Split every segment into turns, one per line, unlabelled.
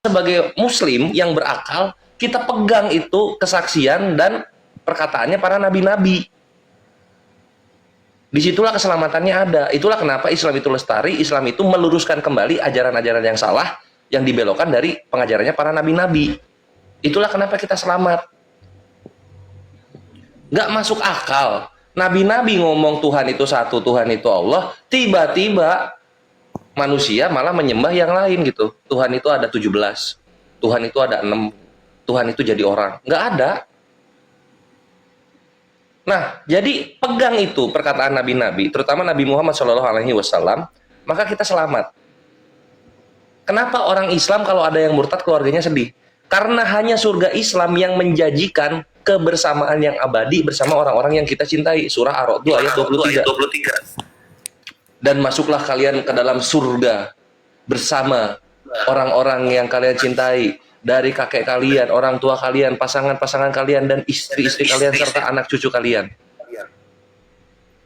sebagai muslim yang berakal, kita pegang itu kesaksian dan perkataannya para nabi-nabi. Disitulah keselamatannya ada. Itulah kenapa Islam itu lestari, Islam itu meluruskan kembali ajaran-ajaran yang salah, yang dibelokkan dari pengajarannya para nabi-nabi. Itulah kenapa kita selamat. Gak masuk akal. Nabi-nabi ngomong Tuhan itu satu, Tuhan itu Allah, tiba-tiba manusia malah menyembah yang lain gitu. Tuhan itu ada 17, Tuhan itu ada 6, Tuhan itu jadi orang. Nggak ada. Nah, jadi pegang itu perkataan nabi-nabi, terutama Nabi Muhammad SAW, maka kita selamat. Kenapa orang Islam kalau ada yang murtad keluarganya sedih? Karena hanya surga Islam yang menjanjikan kebersamaan yang abadi bersama orang-orang yang kita cintai. Surah Ar-Ra'd ayat 23. Dan masuklah kalian ke dalam surga bersama orang-orang yang kalian cintai, dari kakek kalian, orang tua kalian, pasangan-pasangan kalian, dan istri-istri kalian, serta anak cucu kalian.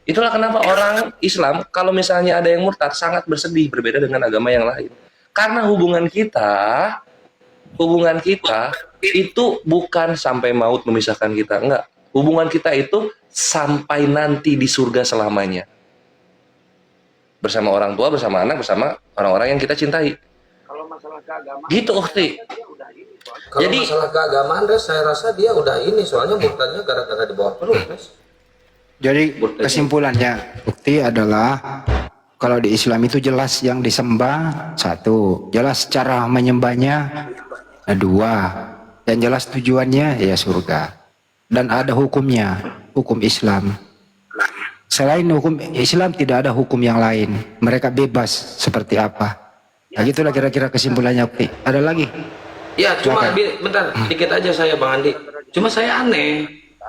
Itulah kenapa orang Islam, kalau misalnya ada yang murtad, sangat bersedih, berbeda dengan agama yang lain. Karena hubungan kita itu bukan sampai maut memisahkan kita, enggak. Hubungan kita itu sampai nanti di surga selamanya. Bersama orang tua, bersama anak, bersama orang-orang yang kita cintai.
Kalau masalah keagamaan
gitu, Ukti.
Kalau jadi masalah keagamaan, Res, saya rasa dia udah ini, soalnya murtadnya gara-gara di bawah terus, Res.
Jadi kesimpulannya, Ukti adalah kalau di Islam itu jelas yang disembah satu, jelas cara menyembahnya dua, dan jelas tujuannya ya surga, dan ada hukumnya, hukum Islam. Selain hukum Islam tidak ada hukum yang lain. Mereka bebas seperti apa. Nah, gitulah kira-kira kesimpulannya. Oke. Ada lagi?
Ya, cuma bentar, dikit aja saya Bang Andi. Cuma saya aneh.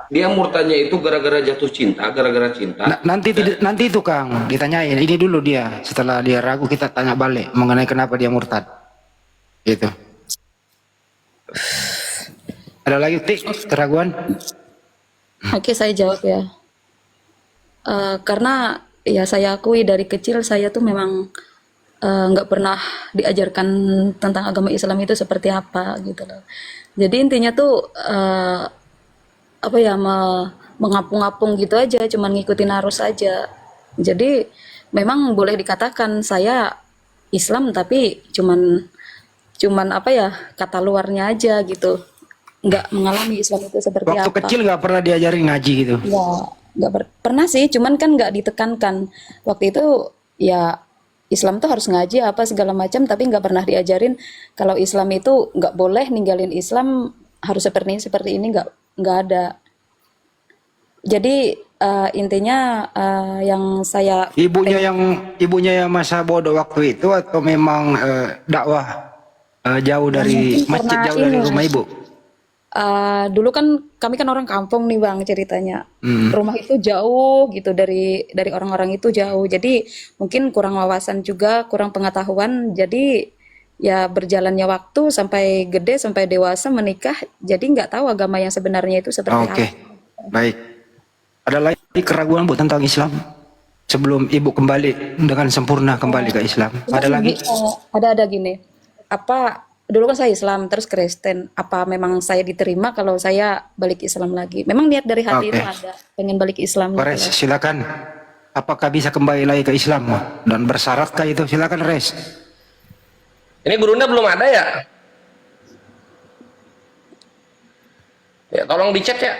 Dia murtadnya itu gara-gara jatuh cinta, gara-gara cinta.
Nanti itu Kang, ditanyain. Ini dulu dia. Setelah dia ragu kita tanya balik mengenai kenapa dia murtad. Gitu. Ada lagi keraguan?
Oke, saya jawab ya. Karena ya saya akui dari kecil saya tuh memang nggak pernah diajarkan tentang agama Islam itu seperti apa gitu loh. Jadi intinya tuh apa ya, mengapung-apung gitu aja, cuman ngikutin arus aja. Jadi memang boleh dikatakan saya Islam tapi cuman apa ya, kata luarnya aja gitu. Nggak mengalami Islam itu seperti
Waktu
apa.
kecil nggak pernah diajarin ngaji gitu?
Ya, pernah sih, cuman kan nggak ditekankan. Waktu itu ya Islam tuh harus ngaji apa segala macam, tapi nggak pernah diajarin kalau Islam itu nggak boleh ninggalin Islam, harus seperti ini nggak ada. Jadi intinya yang saya
ibunya yang masa bodoh waktu itu, atau memang dakwah jauh dari masjid, jauh dari rumah ibu?
Dulu kan kami kan orang kampung nih Bang ceritanya. Rumah itu jauh gitu dari orang-orang itu jauh. Jadi mungkin kurang wawasan juga, kurang pengetahuan. Jadi ya berjalannya waktu sampai gede, sampai dewasa menikah, jadi nggak tahu agama yang sebenarnya itu seperti apa.
Oke, baik. Ada lagi keraguan Bu tentang Islam sebelum Ibu kembali dengan sempurna kembali ke Islam? Ada lagi?
Ada gini. Apa dulu kan saya Islam terus Kristen, apa memang saya diterima kalau saya balik Islam lagi? Memang niat dari hati itu ada, pengen balik Islam.
Res, silakan. Apakah bisa kembali lagi ke Islam dan bersyaраtkah itu? Silakan Res.
Ini gurunya belum ada ya? Ya tolong dicek ya.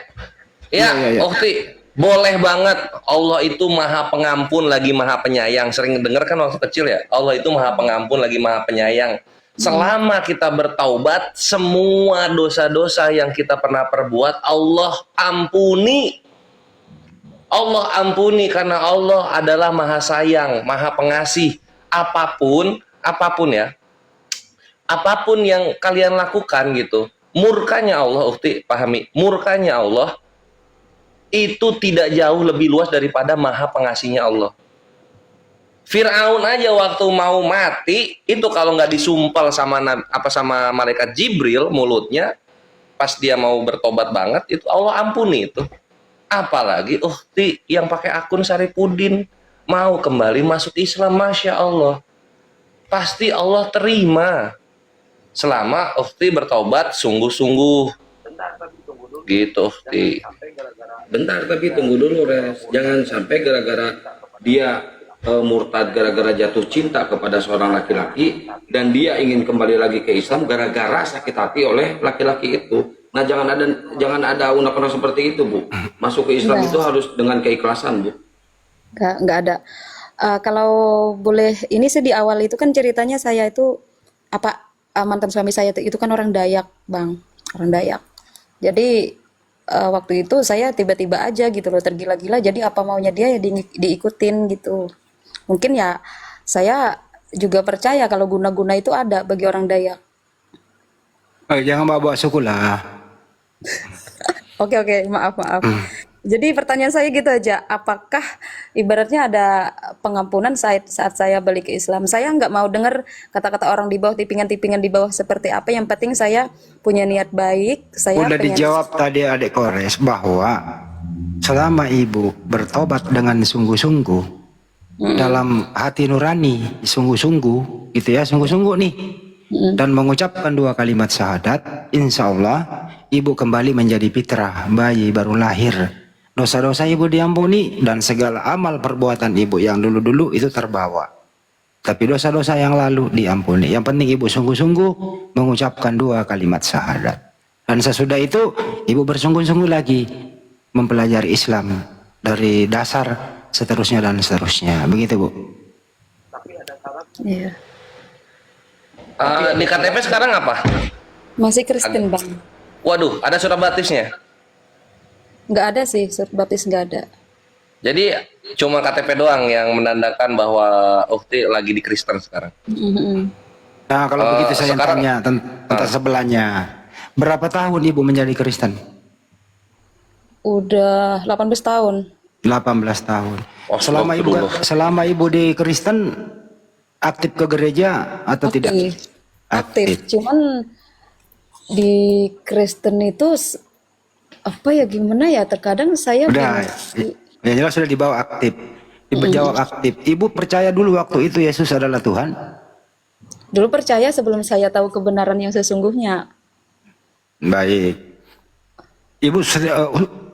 Ya, Ukti, boleh banget. Allah itu maha pengampun lagi maha penyayang. Sering denger kan waktu kecil ya, Allah itu maha pengampun lagi maha penyayang. Selama kita bertaubat, semua dosa-dosa yang kita pernah perbuat Allah ampuni. Allah ampuni karena Allah adalah maha sayang, maha pengasih. Apapun ya, apapun yang kalian lakukan gitu, murkanya Allah, Ukti, pahami, murkanya Allah itu tidak jauh lebih luas daripada maha pengasihnya Allah. Fir'aun aja waktu mau mati itu kalau nggak disumpal sama malaikat Jibril mulutnya, pas dia mau bertobat banget itu Allah ampuni itu. Apalagi Ukti yang pakai akun Saripudin mau kembali masuk Islam, Masya Allah, pasti Allah terima. selama Ukti bertobat sungguh-sungguh.
Bentar, tapi tunggu dulu.
Gitu, Ukti.
Sampai gara-gara
Bentar, tapi tunggu dulu, Res. Jangan sampai gara-gara dia murtad, gara-gara jatuh cinta kepada seorang laki-laki, dan dia ingin kembali lagi ke Islam gara-gara sakit hati oleh laki-laki itu. Nah, jangan ada ungkapan seperti itu, Bu. Masuk ke Islam itu harus dengan keikhlasan, Bu.
Nggak ada. Kalau boleh, ini sih di awal itu kan ceritanya saya itu mantan suami saya itu kan orang Dayak, Bang, orang Dayak. Jadi waktu itu saya tiba-tiba aja gitu loh tergila-gila. Jadi apa maunya dia ya diikutin gitu. Mungkin ya saya juga percaya kalau guna-guna itu ada bagi orang Dayak.
Jangan bawa suku lah.
Oke, maaf. Jadi pertanyaan saya gitu aja, apakah ibaratnya ada pengampunan saat saya balik ke Islam? Saya nggak mau dengar kata-kata orang di bawah, tipingan-tipingan di bawah seperti apa. Yang penting saya punya niat baik. Saya
Udah
pengen...
dijawab tadi adik Kores bahwa selama ibu bertobat dengan sungguh-sungguh, dalam hati nurani, sungguh-sungguh, gitu ya, sungguh-sungguh nih, dan mengucapkan 2 kalimat syahadat, insya Allah ibu kembali menjadi fitrah, bayi baru lahir. Dosa-dosa ibu diampuni dan segala amal perbuatan ibu yang dulu-dulu itu terbawa. Tapi dosa-dosa yang lalu diampuni. Yang penting ibu sungguh-sungguh mengucapkan 2 kalimat syahadat. Dan sesudah itu ibu bersungguh-sungguh lagi mempelajari Islam dari dasar seterusnya dan seterusnya. Begitu, Bu.
tapi ada syarat.
Iya.
Di KTP sekarang apa?
Masih Kristen, Bang.
Waduh, ada surat baptisnya.
Nggak ada sih, surat baptis nggak ada.
Jadi cuma KTP doang yang menandakan bahwa Ukti lagi di Kristen sekarang.
Nah, kalau begitu saya
sekarang-
tanya tentang sebelahnya. Berapa tahun ibu menjadi Kristen?
Udah 18 tahun.
18 tahun.
Oh,
Selama ibu di Kristen aktif ke gereja atau tidak?
Aktif. Cuman di Kristen itu apa ya, gimana ya, terkadang saya
Udah, ya jelas sudah dibawa aktif. Ibu jawab aktif. Ibu percaya dulu waktu itu Yesus adalah Tuhan?
dulu percaya sebelum saya tahu kebenaran yang sesungguhnya.
Baik. Ibu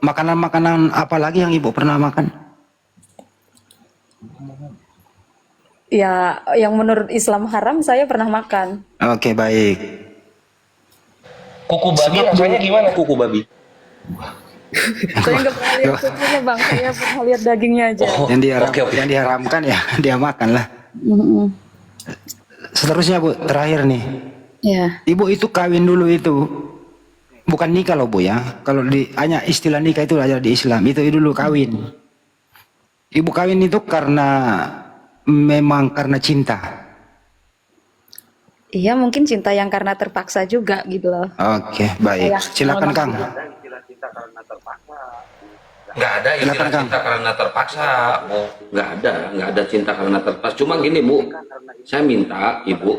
makanan-makanan apa lagi yang ibu pernah makan?
Ya, yang menurut Islam haram saya pernah makan.
Oke, baik.
Kuku babi rasanya gimana kuku babi?
Saya nggak pernah lihat kukunya, Bang. Saya pernah lihat dagingnya aja.
Yang diharamkan ya dia makan lah. Seterusnya, Bu, terakhir nih.
Ya.
Ibu itu kawin dulu itu bukan nikah loh, Bu, ya. Kalau hanya istilah nikah itu aja di Islam. Itu dulu kawin. Ibu kawin itu memang karena cinta.
Iya, mungkin cinta yang karena terpaksa juga gitu loh.
Oke, baik. Silakan, Kang.
Ada istilah cinta karena terpaksa.
Nggak ada istilah cinta karena terpaksa, Bu. Nggak ada cinta karena terpaksa. Cuma gini, Bu, saya minta Ibu,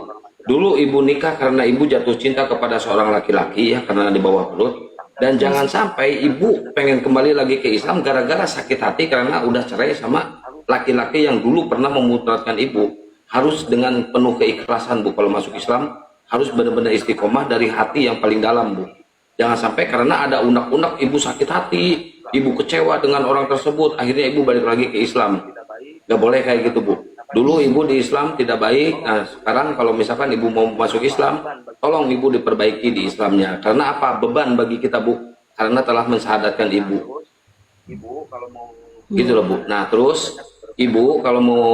dulu Ibu nikah karena Ibu jatuh cinta kepada seorang laki-laki ya, karena di bawah perut. Dan jangan sampai Ibu pengen kembali lagi ke Islam gara-gara sakit hati karena udah cerai sama laki-laki yang dulu pernah memutrakan Ibu. Harus dengan penuh keikhlasan, Bu, kalau masuk Islam harus benar-benar istiqomah dari hati yang paling dalam, Bu. Jangan sampai karena ada unek-unek Ibu sakit hati, Ibu kecewa dengan orang tersebut, akhirnya Ibu balik lagi ke Islam. Gak boleh kayak gitu, Bu. Dulu Ibu di Islam tidak baik, nah sekarang kalau misalkan Ibu mau masuk Islam, tolong Ibu diperbaiki di Islamnya. Karena apa? Beban bagi kita, Bu. Karena telah mensyahadatkan Ibu.
Ibu kalau mau
Gitu loh, Bu. Nah, terus Ibu kalau mau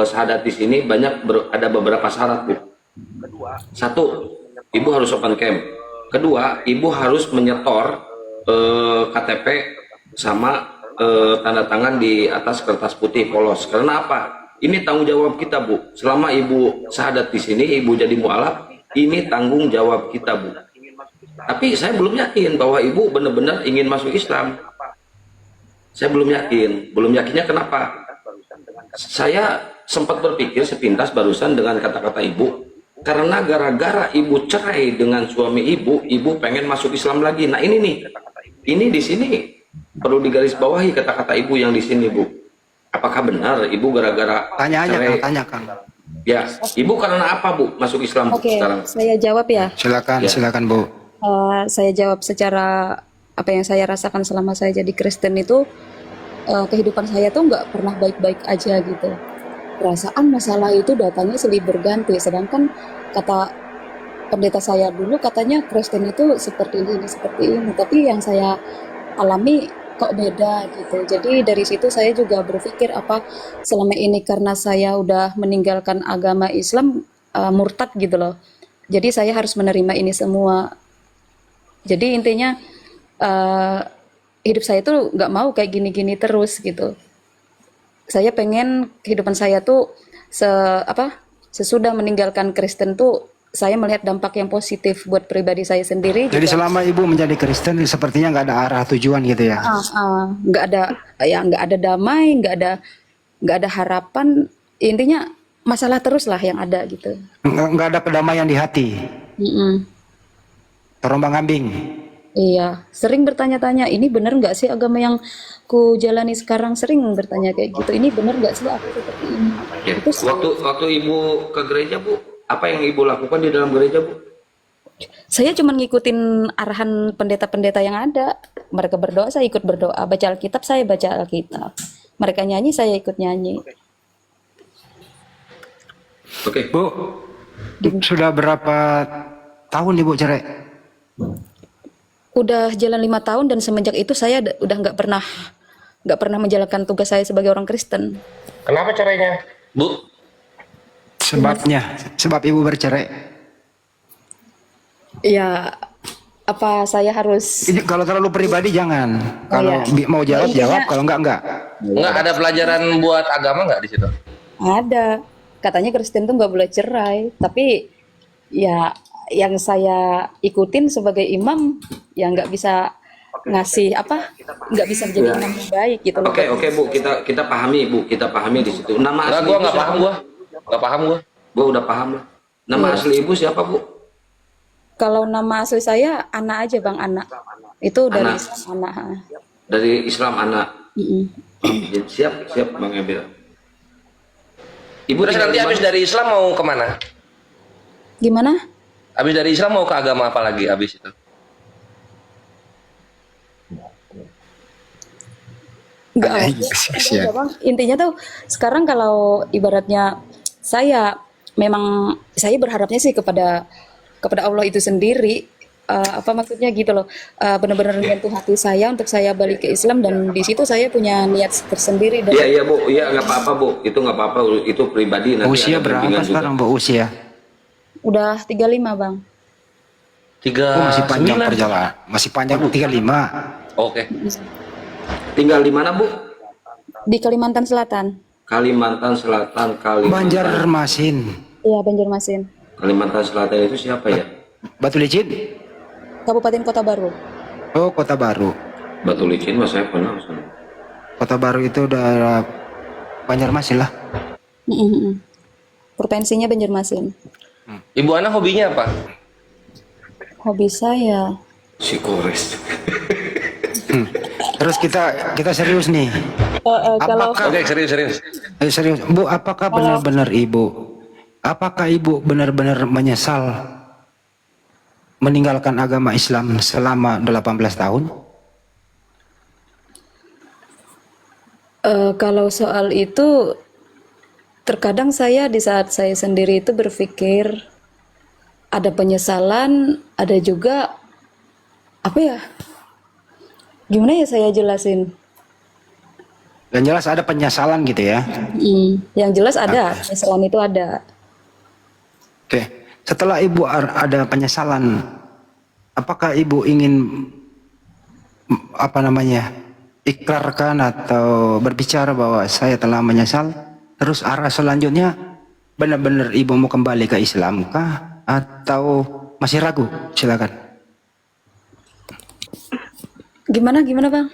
syahadat di sini ada beberapa syarat, Bu. Satu, Ibu harus open camp. Kedua, Ibu harus menyetor KTP sama tanda tangan di atas kertas putih polos. Karena apa? Ini tanggung jawab kita, Bu. Selama Ibu syahadat di sini, Ibu jadi mualaf, ini tanggung jawab kita, Bu. Tapi saya belum yakin bahwa Ibu benar-benar ingin masuk Islam. Saya belum yakin. Belum yakinnya kenapa? Saya sempat berpikir sepintas barusan dengan kata-kata Ibu, karena gara-gara Ibu cerai dengan suami Ibu pengen masuk Islam lagi. Nah ini nih, ini di sini perlu digarisbawahi kata-kata Ibu yang di sini, Bu. Apakah benar Ibu gara-gara
Tanya aja,
cerai?
Kang. Tanya, Kang.
Ya, ibu karena apa bu masuk Islam Bu,
Oke,
sekarang?
saya jawab ya.
Silakan,
Ya.
silakan Bu.
Saya jawab secara apa yang saya rasakan selama saya jadi Kristen itu, kehidupan saya tuh nggak pernah baik-baik aja gitu. Perasaan masalah itu datangnya silih berganti, sedangkan kata pendeta saya dulu katanya Kristen itu seperti ini, seperti ini. Tapi yang saya alami kok beda gitu. Jadi dari situ saya juga berpikir apa selama ini karena saya udah meninggalkan agama Islam, murtad gitu loh. Jadi saya harus menerima ini semua. Jadi intinya hidup saya tuh nggak mau kayak gini-gini terus gitu. Saya pengen kehidupan saya tuh sesudah meninggalkan Kristen tuh saya melihat dampak yang positif buat pribadi saya sendiri.
Jadi
juga
selama ibu menjadi Kristen sepertinya nggak ada arah tujuan gitu ya?
nggak ada damai, nggak ada harapan. Intinya masalah terus lah yang ada gitu.
Nggak ada kedamaian di hati,
Mm-mm.
terombang-ambing.
Iya, sering bertanya-tanya, ini bener nggak sih agama yang ku jalani sekarang? Sering bertanya kayak gitu, ini bener nggak sih aku seperti ini?
Ya.
Itu sih.
Waktu ibu ke gereja bu, apa yang ibu lakukan di dalam gereja bu?
Saya cuma ngikutin arahan pendeta-pendeta yang ada. Mereka berdoa, saya ikut berdoa. Baca Alkitab, saya baca Alkitab. Mereka nyanyi, saya ikut nyanyi.
Oke.
Bu, sudah berapa tahun ibu cerai?
Udah jalan 5 tahun dan semenjak itu saya udah nggak pernah menjalankan tugas saya sebagai orang Kristen.
Kenapa caranya? Bu,
Sebabnya, sebab ibu bercerai.
Ya, apa saya harus
Ini kalau terlalu pribadi jangan. Kalau
iya.
mau jawab
Intinya-
jawab, kalau enggak.
nggak ada pelajaran buat agama nggak di situ?
ada. Katanya Kristen tuh nggak boleh cerai, tapi ya yang saya ikutin sebagai imam ya nggak bisa ngasih nggak bisa jadi imam yang baik gitu loh.
Oke bu, kita pahami bu, kita pahami di situ. Nama
Nggak,
asli
gua
ibu
nggak
siapa?
paham gua. Nggak paham gua.
Gua udah paham lah. Nama
Iya.
asli ibu siapa bu?
Kalau nama asli saya Ana aja Bang, Ana. Itu dari
Ana.
Islam, Ana. Ha.
Dari Islam anak.
Mm-mm.
Siap Bang Emil. Ibu
Terus
tinggal
nanti
di
habis
mana?
dari Islam mau kemana?
Gimana?
Habis dari Islam mau ke agama apa lagi habis itu?
Enggak,
Ya.
Bang. Intinya tuh sekarang kalau ibaratnya saya berharapnya sih kepada Allah itu sendiri. Apa maksudnya gitu loh, benar-benar menyentuh hati saya untuk saya balik ke Islam, dan di situ saya punya niat tersendiri. Dan
Iya bu, iya nggak apa-apa bu, itu nggak apa-apa, itu pribadi. Nanti
Usia
ada
berapa
bimbingan juga.
sekarang bu usia?
udah 35 Bang.
Masih panjang
39.
perjalanan, masih panjang 35.
Oke.
Tinggal di mana bu?
Di Kalimantan Selatan.
Kalimantan Selatan,
Banjarmasin,
Iya, Banjarmasin.
Kalimantan Selatan itu siapa ya?
Batu Licin.
Kabupaten Kota Baru.
Oh, Kota Baru.
Batu Licin mas saya pernah sana.
Kota Baru itu daerah Banjarmasin lah.
Mm-mm. Provinsinya Banjarmasin.
Ibu Ana hobinya apa?
Hobi saya,
Psikoris.
Terus kita serius nih.
kalau
Oke, serius.
Serius, Bu, apakah benar-benar Ibu benar-benar menyesal meninggalkan agama Islam selama 18 tahun?
kalau soal itu, terkadang saya di saat saya sendiri itu berpikir ada penyesalan, ada juga apa ya? Gimana ya saya jelasin?
Dan jelas ada penyesalan gitu ya.
Yang jelas ada, penyesalan itu ada.
Oke, setelah Ibu ada penyesalan, apakah Ibu ingin ikrarkan atau berbicara bahwa saya telah menyesal? Terus arah selanjutnya benar-benar Ibu mau kembali ke Islam kah atau masih ragu? Silakan.
Gimana Bang?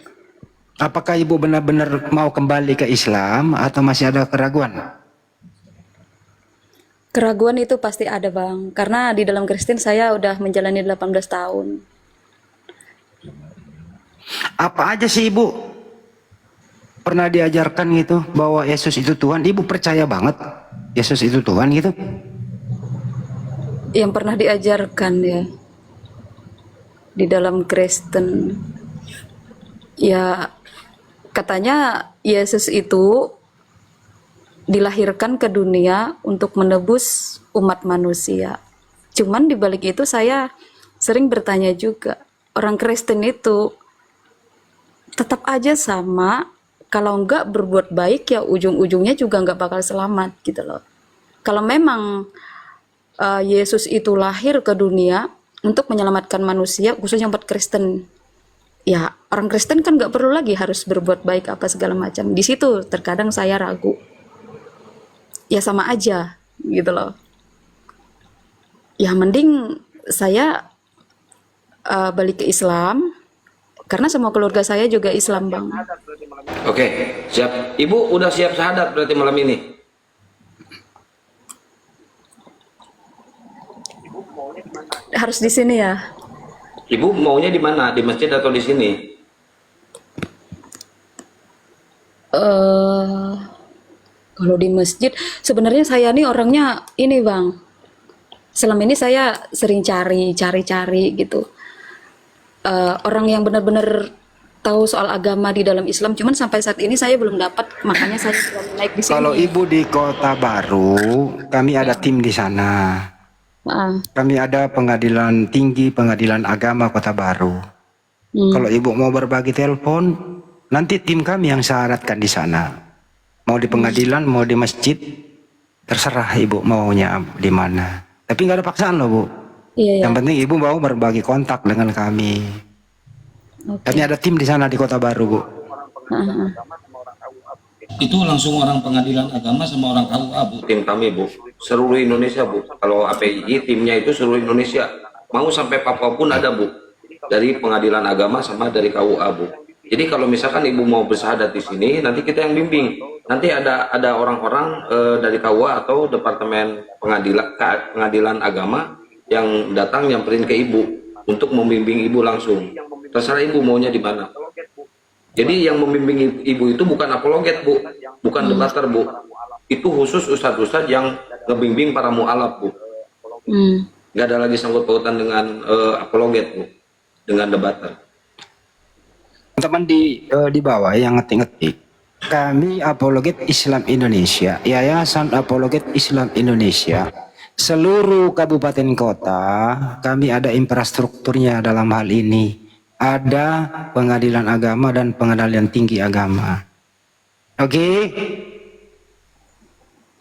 Apakah Ibu benar-benar mau kembali ke Islam atau masih ada keraguan?
Keraguan itu pasti ada Bang, karena di dalam Kristen saya udah menjalani 18 tahun.
Apa aja sih Ibu pernah diajarkan gitu bahwa Yesus itu Tuhan? Ibu percaya banget? Yesus itu Tuhan gitu?
Yang pernah diajarkan ya di dalam Kristen. Ya katanya Yesus itu dilahirkan ke dunia untuk menebus umat manusia. Cuman di balik itu saya sering bertanya juga, orang Kristen itu tetap aja sama, kalau nggak berbuat baik ya ujung-ujungnya juga nggak bakal selamat gitu loh. Kalau memang Yesus itu lahir ke dunia untuk menyelamatkan manusia, khususnya umat Kristen, ya orang Kristen kan nggak perlu lagi harus berbuat baik apa segala macam. Di situ terkadang saya ragu. Ya sama aja gitu loh. Ya mending saya balik ke Islam, karena semua keluarga saya juga Islam, Bang.
Oke, siap. Ibu udah siap syahadat berarti malam ini?
Harus di sini ya.
Ibu maunya di mana? Di masjid atau di sini?
Kalau di masjid, sebenarnya saya nih orangnya ini, Bang. Selama ini saya sering cari gitu. Orang yang benar-benar tahu soal agama di dalam Islam, cuman sampai saat ini saya belum dapat, makanya saya belum naik di sini.
Kalau ibu di Kota Baru, kami ada tim di sana. Kami ada pengadilan tinggi, pengadilan agama Kota Baru. Kalau ibu mau berbagi telepon, nanti tim kami yang syaratkan di sana. Mau di pengadilan, mau di masjid, terserah ibu maunya di mana. Tapi nggak ada paksaan loh, Bu.
Iya,
Yang penting ibu mau berbagi kontak dengan kami.
Oke.
Kami ada tim di sana di Kota Baru, Bu.
Itu langsung orang pengadilan agama sama orang KUA, Bu. Tim kami, Bu. Seluruh Indonesia, Bu. Kalau API timnya itu seluruh Indonesia. Mau sampai Papua pun ada, Bu. Dari pengadilan agama sama dari KUA, Bu. Jadi kalau misalkan ibu mau bersyahadat di sini, nanti kita yang bimbing. Nanti ada orang-orang dari KUA atau Departemen Pengadilan Agama yang datang nyamperin ke ibu untuk membimbing ibu langsung. Terserah ibu maunya di mana. Jadi yang membimbing ibu itu bukan apologet, Bu, bukan debater, Bu. Itu khusus ustadz-ustadz yang ngebimbing para mu'alaf, Bu. Nggak ada lagi sangkut pautan dengan apologet, Bu, dengan debater.
Teman di bawah yang ngetik-ngetik. Kami Apologet Islam Indonesia, Yayasan Apologet Islam Indonesia, seluruh kabupaten kota, kami ada infrastrukturnya dalam hal ini. Ada pengadilan agama dan pengadilan tinggi agama. Oke?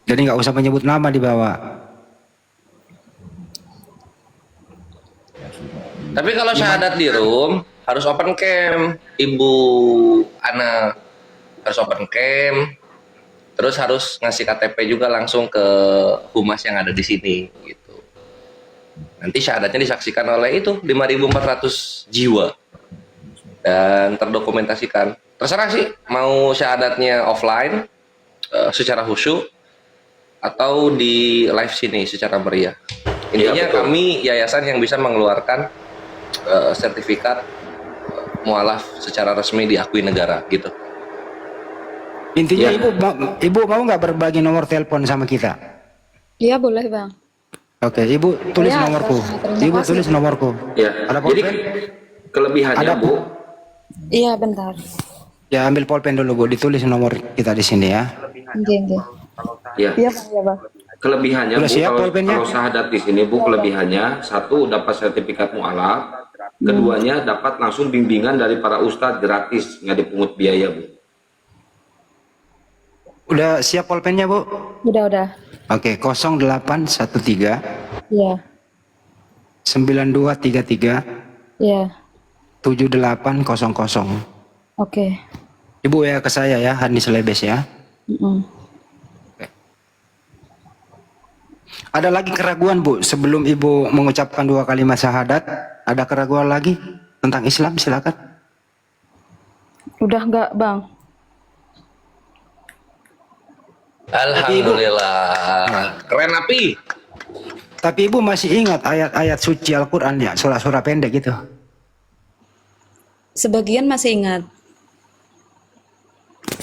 Jadi nggak usah menyebut nama di bawah.
Tapi kalau syahadat di room harus open cam, Ibu Ana harus open cam, terus harus ngasih KTP juga langsung ke humas yang ada di sini gitu. Nanti syahadatnya disaksikan oleh itu 5.400 jiwa dan terdokumentasikan. Terserah sih mau syahadatnya offline secara khusyuk atau di live sini secara meriah. Intinya
Iya,
kami yayasan yang bisa mengeluarkan sertifikat mualaf secara resmi diakui negara gitu.
Intinya
Ya.
ibu mau nggak berbagi nomor telepon sama kita?
Iya boleh, Bang.
Oke, ibu tulis
Ya,
nomorku.
terima
Ibu
kasih.
tulis nomorku.
Ya.
Ada
Jadi
pulpen?
kelebihannya,
Ada,
Bu.
Iya, bentar.
Ya ambil pulpen dulu, Bu, ditulis nomor kita di sini ya.
Oke.
Ya.
Iya, Bang. Iya, Bang.
Kelebihannya,
Udah
Bu,
siap
kalau
pulpennya?
syahadat di sini, Bu, kelebihannya satu dapat sertifikat mualaf, keduanya dapat langsung bimbingan dari para ustadz gratis, nggak dipungut biaya, Bu.
Udah siap pulpennya, Bu?
Udah.
Oke, 0813
Iya.
9233
Iya.
7800.
Oke.
Ibu ya ke saya ya, Hanis Lebes ya. Ada lagi keraguan, Bu, sebelum Ibu mengucapkan 2 kalimat syahadat? Ada keraguan lagi tentang Islam? Silakan.
Udah enggak, Bang?
Alhamdulillah. Keren api.
Tapi Ibu masih ingat ayat-ayat suci Al-Quran ya, surah-surah pendek gitu?
Sebagian masih ingat.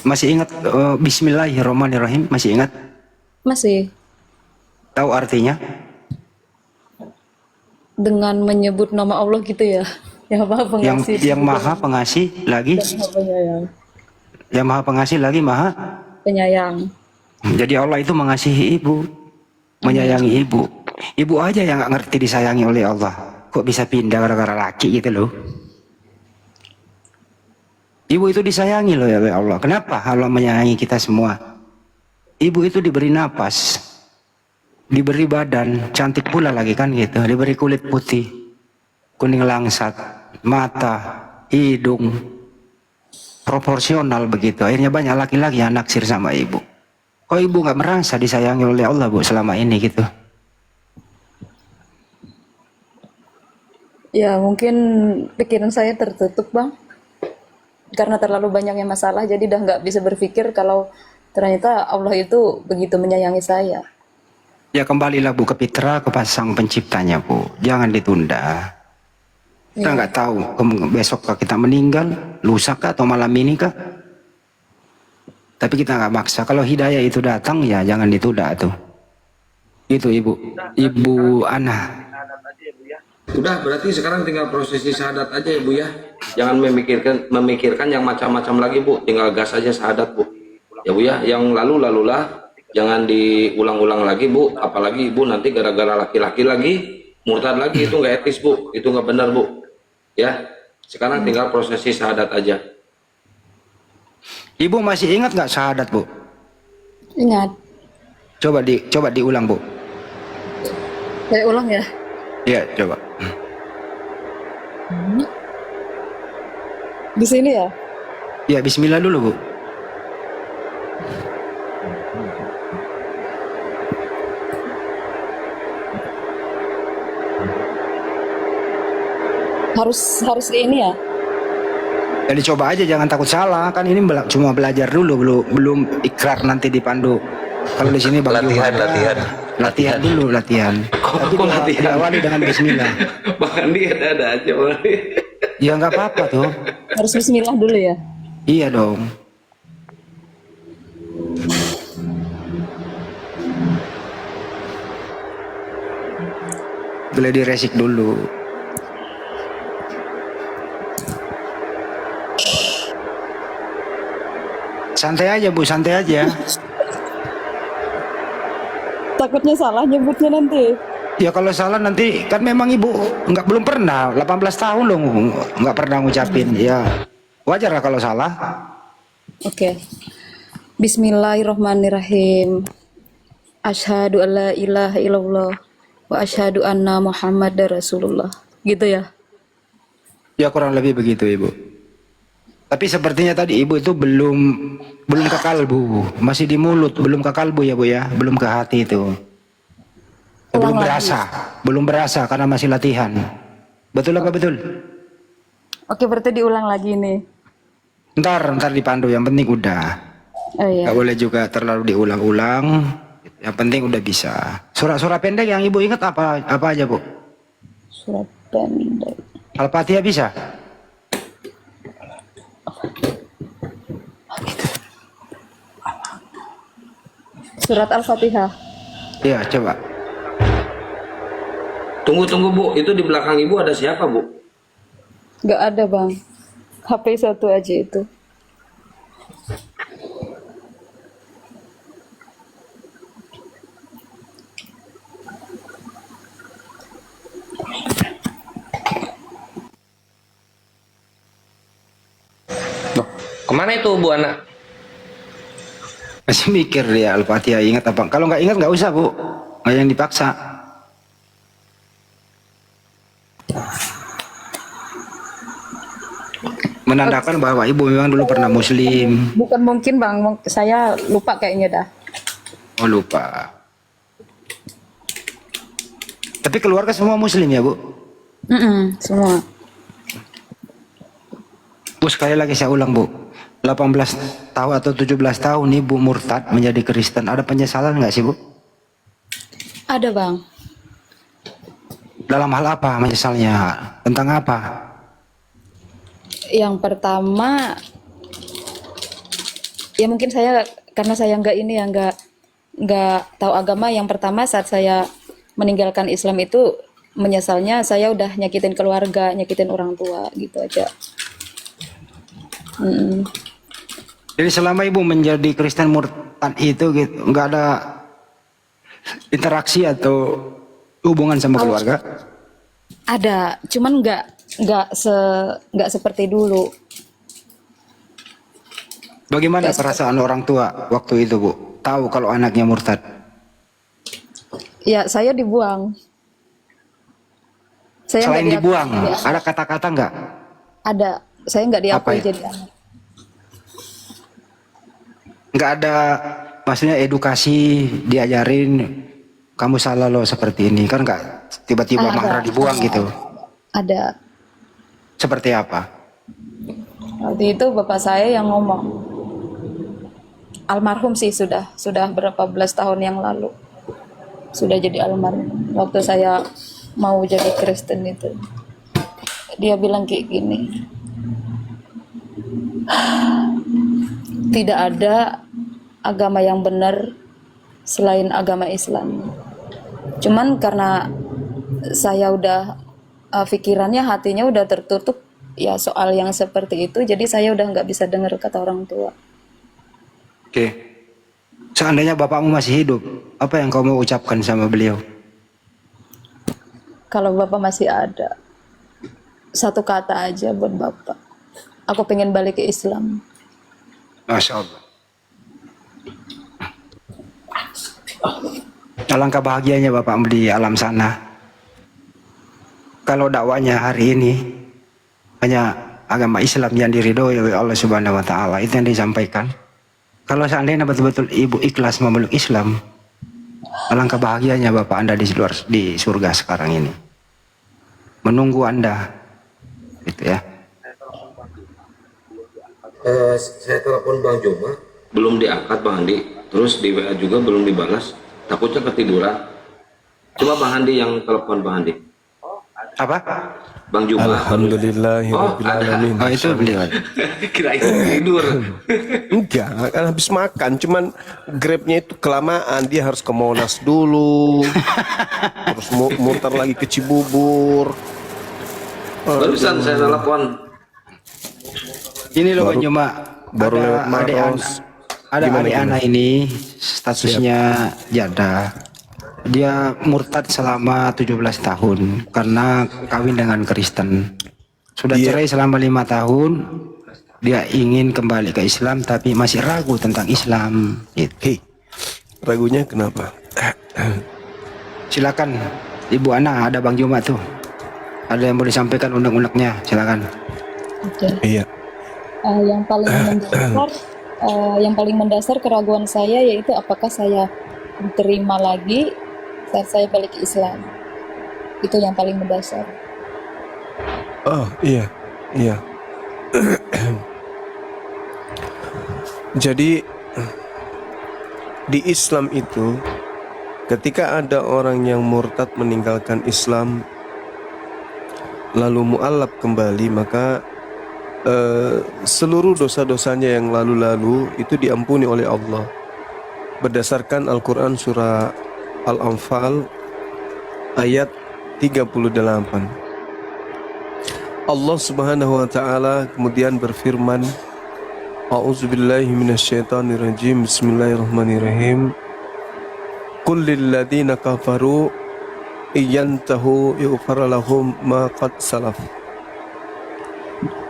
Masih ingat Bismillahirrahmanirrahim? Masih ingat?
Masih.
Tahu artinya?
Dengan menyebut nama Allah gitu ya. Yang maha pengasih.
Yang maha pengasih lagi,
Dan maha penyayang.
yang maha pengasih lagi maha.
Penyayang.
Jadi Allah itu mengasihi ibu, menyayangi ibu. Ibu aja yang nggak ngerti disayangi oleh Allah. Kok bisa pindah gara-gara laki gitu loh? Ibu itu disayangi loh oleh Allah. Kenapa Allah menyayangi kita semua? Ibu itu diberi napas, diberi badan, cantik pula lagi kan gitu. Diberi kulit putih, kuning langsat, mata, hidung, proporsional begitu. Akhirnya banyak laki-laki yang naksir sama ibu. Kok ibu nggak merasa disayangi oleh Allah bu selama ini gitu?
Ya mungkin pikiran saya tertutup bang. Karena terlalu banyaknya masalah jadi udah nggak bisa berpikir kalau ternyata Allah itu begitu menyayangi saya.
Ya kembalilah bu ke fitrah, ke sang penciptanya bu. Jangan ditunda. Kita nggak tahu besok kita meninggal, lusa kah atau malam ini kah? Tapi kita nggak maksa. Kalau hidayah itu datang ya jangan ditunda tuh. Itu ibu Ana.
Adat aja ya Bu ya.
Udah, berarti sekarang tinggal prosesi syahadat aja ya Bu ya. Jangan memikirkan yang macam-macam lagi Bu. Tinggal gas aja syahadat Bu. Ya Bu ya, yang lalulah. Jangan diulang-ulang lagi Bu. Apalagi Ibu nanti gara-gara laki-laki lagi murtad lagi, itu nggak etis Bu. Itu nggak benar Bu. Ya, sekarang tinggal prosesi syahadat aja.
Ibu masih ingat nggak syahadat bu?
Ingat.
Coba diulang bu.
Saya ulang ya.
Iya coba.
Di sini ya.
Ya Bismillah dulu bu.
Harus ini ya.
Jadi coba aja jangan takut salah kan ini cuma belajar dulu belum ikrar nanti dipandu. Kalau di sini Bang latihan dulu latihan. Tapi
Kok latihan?
awali dengan Bismillah.
Bang Andi ada aja Bang Andi.
Ya nggak apa-apa tuh.
Harus bismillah dulu ya.
Iya dong. Boleh diresik dulu. Santai aja bu, santai aja.
Takutnya salah nyebutnya nanti.
Ya kalau salah nanti kan memang ibu belum pernah 18 tahun loh nggak pernah ngucapin ya wajar lah kalau salah.
Oke. Bismillahirrahmanirrahim. Asyhadu alla ilaha illallah wa asyhadu anna Muhammadar Rasulullah. Gitu ya.
Ya kurang lebih begitu ibu. Tapi sepertinya tadi ibu itu belum ke kalbu, masih di mulut, belum ke kalbu ya bu ya, belum ke hati itu. Belum berasa karena masih latihan. Betul apa betul?
Oke, berarti diulang lagi nih.
Ntar dipandu, yang penting udah.
Oh iya.
Gak boleh juga terlalu diulang-ulang. Yang penting udah bisa. Surah-surah pendek yang ibu ingat apa aja bu?
Surat pendek.
Al-Fatihah bisa?
Surat Al-Fatihah.
Iya coba.
Tunggu Bu, itu di belakang Ibu ada siapa Bu?
Gak ada bang. HP satu aja itu.
Loh, kemana itu Bu Ana?
Masih mikir dia Al-Fatihah ingat apa? Kalau nggak ingat nggak usah bu, nggak yang dipaksa. Menandakan bahwa ibu memang dulu pernah muslim.
Bukan mungkin bang, saya lupa kayaknya dah.
Oh lupa. Tapi keluarga semua muslim ya bu?
Semua.
Bu sekali lagi saya ulang bu. 18 tahun atau 17 tahun ibu murtad menjadi Kristen. Ada penyesalan nggak sih bu?
Ada bang.
Dalam hal apa menyesalnya? Tentang apa?
Yang pertama, ya mungkin saya karena saya nggak nggak tahu agama, yang pertama saat saya meninggalkan Islam itu menyesalnya saya udah nyakitin keluarga, nyakitin orang tua gitu aja. Mm.
Jadi selama ibu menjadi Kristen murtad itu gitu, nggak ada interaksi atau hubungan sama keluarga?
Ada, cuman nggak seperti dulu.
Bagaimana perasaan orang tua waktu itu, Bu? Tahu kalau anaknya murtad?
Ya, saya dibuang. Saya
Selain
nggak
dibuang,
diakui.
ada kata-kata nggak?
Ada, saya nggak diakui
Apa ya?
jadi anak.
Nggak ada, maksudnya edukasi, diajarin, kamu salah loh seperti ini. Kan nggak tiba-tiba marah dibuang gitu.
Ada.
Seperti apa?
Waktu itu bapak saya yang ngomong. Almarhum sih sudah berapa belas tahun yang lalu. Sudah jadi almarhum. Waktu saya mau jadi Kristen itu. Dia bilang kayak gini. Tidak ada agama yang benar selain agama Islam. Cuman karena saya udah pikirannya, hatinya udah tertutup ya soal yang seperti itu, jadi saya udah nggak bisa dengar kata orang tua.
Oke. Seandainya bapakmu masih hidup, apa yang kau mau ucapkan sama beliau?
Kalau bapak masih ada, satu kata aja buat bapak. Aku pengen balik ke Islam.
Masya Allah. Alangkah bahagianya bapak di alam sana. Kalau dakwanya hari ini hanya agama Islam yang diridhoi oleh Allah Subhanahu wa taala, itu yang disampaikan. Kalau seandainya betul-betul ibu ikhlas memeluk Islam, alangkah bahagianya bapak Anda di surga sekarang ini. Menunggu Anda. Gitu ya.
Saya telepon Bang Juma, belum diangkat Bang Andi. Terus di WA juga belum dibalas. Takutnya ketiduran. Coba Bang Andi yang telepon Bang Andi.
Apa?
Bang Juma.
Alhamdulillahirobbilalamin.
Oh, itu beliau.
Kirain tidur.
Enggak, kan habis makan, cuman Grabnya itu kelamaan, dia harus ke Monas dulu, terus muter lagi ke Cibubur.
Barusan saya telepon.
Ini loh Bang Juma,
baru lewat Maros.
ada
Gimana,
adik anak ini statusnya janda. Dia murtad selama 17 tahun karena kawin dengan Kristen. Sudah cerai selama 5 tahun. Dia ingin kembali ke Islam tapi masih ragu tentang Islam.
Hei, ragunya kenapa?
Silakan Ibu Ana, ada Bang Juma tuh. Ada yang boleh disampaikan unek-uneknya, silakan.
Oke.
Iya.
Yang paling mendasar keraguan saya yaitu apakah saya diterima lagi saat saya balik ke Islam. Itu yang paling mendasar.
Oh iya, iya. Jadi di Islam itu, ketika ada orang yang murtad meninggalkan Islam lalu mu'allab kembali, maka seluruh dosa-dosanya yang lalu-lalu itu diampuni oleh Allah berdasarkan Al-Quran surah Al-Anfal ayat 38. Allah Subhanahu wa taala kemudian berfirman, A'udzubillahi minasyaitonirrajim. Bismillahirrahmanirrahim. Qul lil ladzina kafaru iyantahu yughfar lahum ma qad salaf.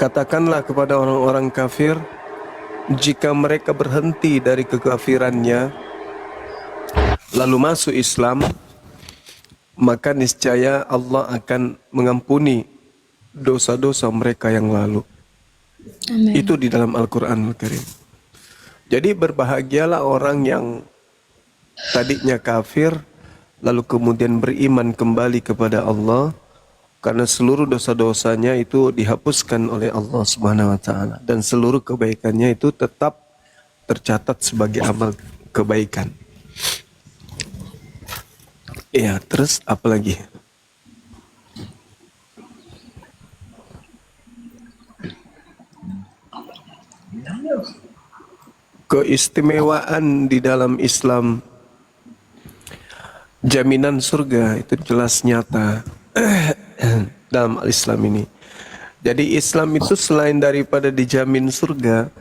Katakanlah kepada orang-orang kafir, jika mereka berhenti dari kekafirannya lalu masuk Islam, maka niscaya Allah akan mengampuni dosa-dosa mereka yang lalu.
Amin.
Itu di dalam Al-Quranul Karim. Jadi berbahagialah orang yang tadinya kafir lalu kemudian beriman kembali kepada Allah, karena seluruh dosa-dosanya itu dihapuskan oleh Allah Subhanahu wa taala dan seluruh kebaikannya itu tetap tercatat sebagai amal kebaikan. Iya, terus apa lagi? Keistimewaan di dalam Islam jaminan surga itu jelas nyata dalam Islam ini. Jadi Islam itu selain daripada dijamin surga,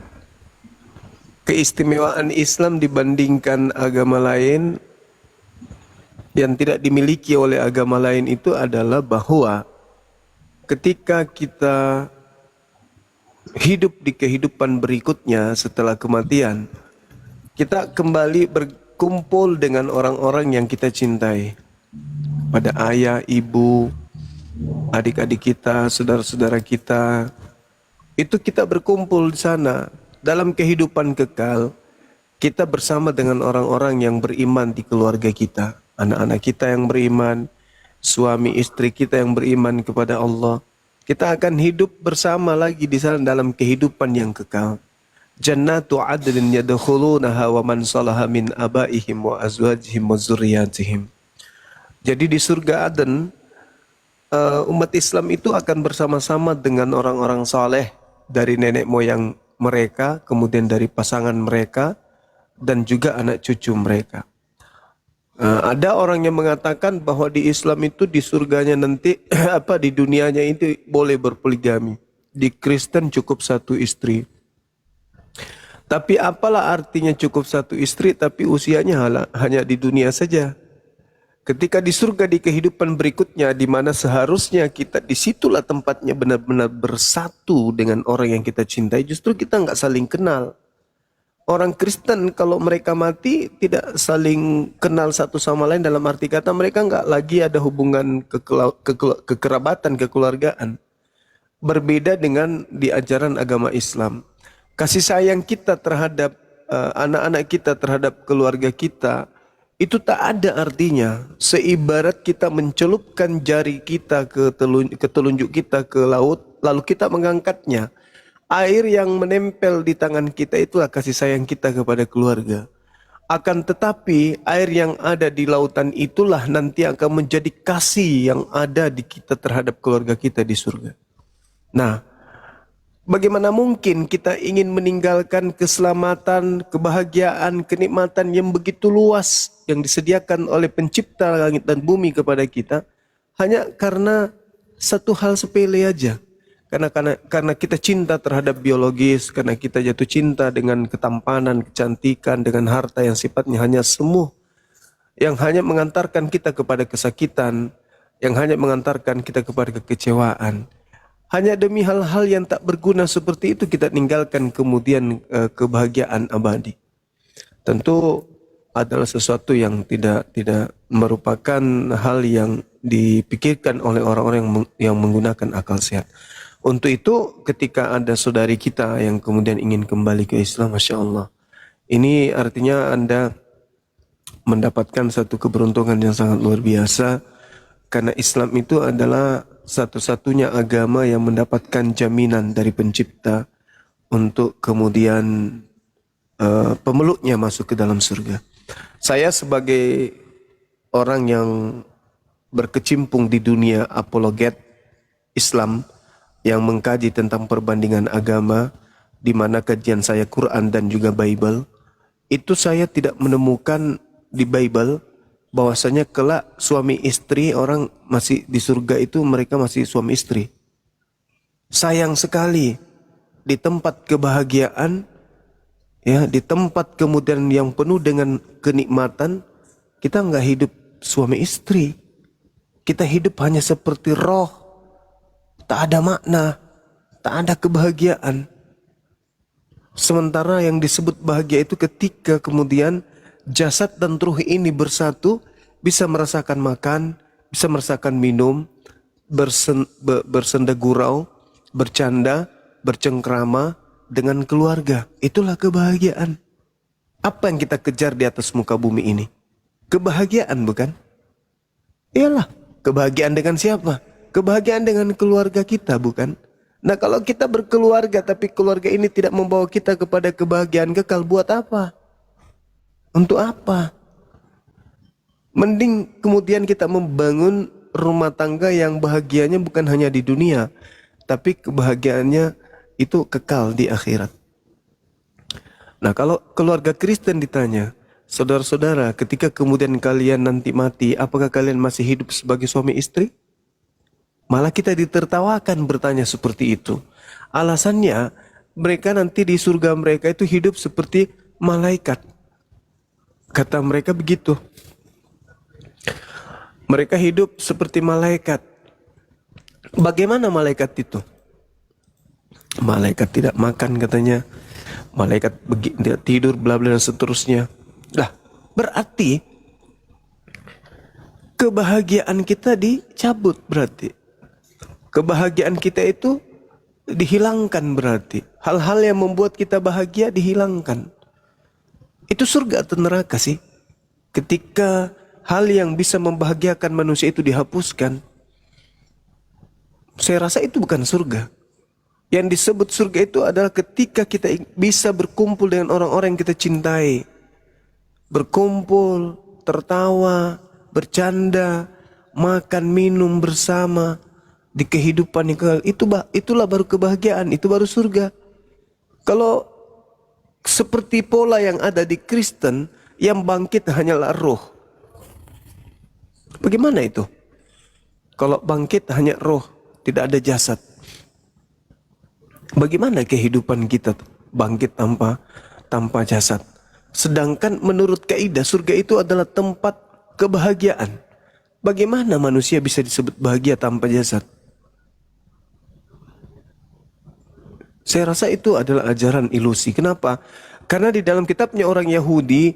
keistimewaan Islam dibandingkan agama lain yang tidak dimiliki oleh agama lain itu adalah bahwa ketika kita hidup di kehidupan berikutnya setelah kematian, kita kembali berkumpul dengan orang-orang yang kita cintai. Pada ayah, ibu, adik-adik kita, saudara-saudara kita. Itu kita berkumpul di sana. Dalam kehidupan kekal, kita bersama dengan orang-orang yang beriman di keluarga kita. Anak-anak kita yang beriman, suami istri kita yang beriman kepada Allah. Kita akan hidup bersama lagi di sana dalam kehidupan yang kekal. Jannatu adlin yadkhulunaha wa man salaha min abaihim wa azwajihim wa zurriyatihim. Jadi di surga Aden, umat Islam itu akan bersama-sama dengan orang-orang saleh dari nenek moyang mereka, kemudian dari pasangan mereka, dan juga anak cucu mereka. Ada orang yang mengatakan bahwa di Islam itu di surganya nanti di dunianya itu boleh berpoligami. Di Kristen cukup satu istri. Tapi apalah artinya cukup satu istri tapi usianya hanya di dunia saja. Ketika di surga di kehidupan berikutnya di mana seharusnya kita disitulah tempatnya benar-benar bersatu dengan orang yang kita cintai, justru kita nggak saling kenal. Orang Kristen kalau mereka mati tidak saling kenal satu sama lain, dalam arti kata mereka nggak lagi ada hubungan kekerabatan, kekeluargaan. Berbeda dengan di ajaran agama Islam. Kasih sayang kita terhadap anak-anak kita, terhadap keluarga kita, itu tak ada artinya. Seibarat kita mencelupkan jari kita ke telunjuk kita ke laut, lalu kita mengangkatnya. Air yang menempel di tangan kita itulah kasih sayang kita kepada keluarga. Akan tetapi air yang ada di lautan itulah nanti akan menjadi kasih yang ada di kita terhadap keluarga kita di surga. Nah, bagaimana mungkin kita ingin meninggalkan keselamatan, kebahagiaan, kenikmatan yang begitu luas yang disediakan oleh pencipta langit dan bumi kepada kita hanya karena satu hal sepele aja. Karena kita cinta terhadap biologis, karena kita jatuh cinta dengan ketampanan, kecantikan, dengan harta yang sifatnya hanya semu, yang hanya mengantarkan kita kepada kesakitan, yang hanya mengantarkan kita kepada kekecewaan. Hanya demi hal-hal yang tak berguna seperti itu kita tinggalkan kemudian kebahagiaan abadi. Tentu adalah sesuatu yang tidak merupakan hal yang dipikirkan oleh orang-orang yang menggunakan akal sehat. Untuk itu ketika ada saudari kita yang kemudian ingin kembali ke Islam, Masya Allah, ini artinya Anda mendapatkan satu keberuntungan yang sangat luar biasa, karena Islam itu adalah satu-satunya agama yang mendapatkan jaminan dari pencipta untuk kemudian pemeluknya masuk ke dalam surga. Saya sebagai orang yang berkecimpung di dunia apologet Islam, yang mengkaji tentang perbandingan agama, di mana kajian saya Quran dan juga Bible, itu saya tidak menemukan di Bible bahwasanya kelak suami istri orang masih di surga itu mereka masih suami istri. Sayang sekali di tempat kebahagiaan, ya, di tempat kemudian yang penuh dengan kenikmatan, kita nggak hidup suami istri. Kita hidup hanya seperti roh. Tak ada makna, tak ada kebahagiaan. Sementara yang disebut bahagia itu ketika kemudian jasad dan ruh ini bersatu, bisa merasakan makan, bisa merasakan minum, bersenda gurau, bercanda, bercengkrama dengan keluarga. Itulah kebahagiaan. Apa yang kita kejar di atas muka bumi ini? Kebahagiaan, bukan? Iyalah, kebahagiaan dengan siapa? Kebahagiaan dengan keluarga kita, bukan? Nah, kalau kita berkeluarga tapi keluarga ini tidak membawa kita kepada kebahagiaan kekal, buat apa? Untuk apa? Mending kemudian kita membangun rumah tangga yang bahagianya bukan hanya di dunia, tapi kebahagiaannya itu kekal di akhirat. Nah, kalau keluarga Kristen ditanya, Saudara-saudara, ketika kemudian kalian nanti mati, apakah kalian masih hidup sebagai suami istri? Malah kita ditertawakan bertanya seperti itu. Alasannya, mereka nanti di surga mereka itu hidup seperti malaikat. Kata mereka begitu. Mereka hidup seperti malaikat. Bagaimana malaikat itu? Malaikat tidak makan katanya. Malaikat tidak tidur, bla bla dan seterusnya. Lah, berarti kebahagiaan kita dicabut berarti. Kebahagiaan kita itu dihilangkan berarti. Hal-hal yang membuat kita bahagia dihilangkan. Itu surga atau neraka sih? Ketika hal yang bisa membahagiakan manusia itu dihapuskan, saya rasa itu bukan surga. Yang disebut surga itu adalah ketika kita bisa berkumpul dengan orang-orang yang kita cintai. Berkumpul, tertawa, bercanda, makan, minum bersama di kehidupan yang kekal. Itulah baru kebahagiaan, itu baru surga. Kalau seperti pola yang ada di Kristen, yang bangkit hanyalah roh. Bagaimana itu? Kalau bangkit hanya roh, tidak ada jasad. Bagaimana kehidupan kita bangkit tanpa jasad? Sedangkan menurut kaidah surga itu adalah tempat kebahagiaan. Bagaimana manusia bisa disebut bahagia tanpa jasad? Saya rasa itu adalah ajaran ilusi. Kenapa? Karena di dalam kitabnya orang Yahudi,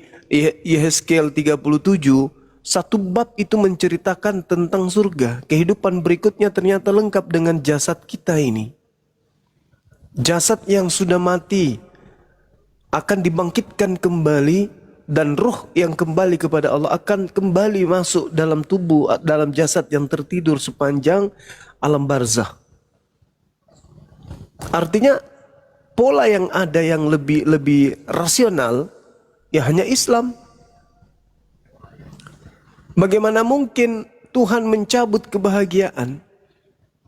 Yehezkiel 37, satu bab itu menceritakan tentang surga. Kehidupan berikutnya ternyata lengkap dengan jasad kita ini. Jasad yang sudah mati akan dibangkitkan kembali, dan ruh yang kembali kepada Allah akan kembali masuk dalam tubuh, dalam jasad yang tertidur sepanjang alam barzakh. Artinya pola yang ada yang lebih rasional ya hanya Islam. Bagaimana mungkin Tuhan mencabut kebahagiaan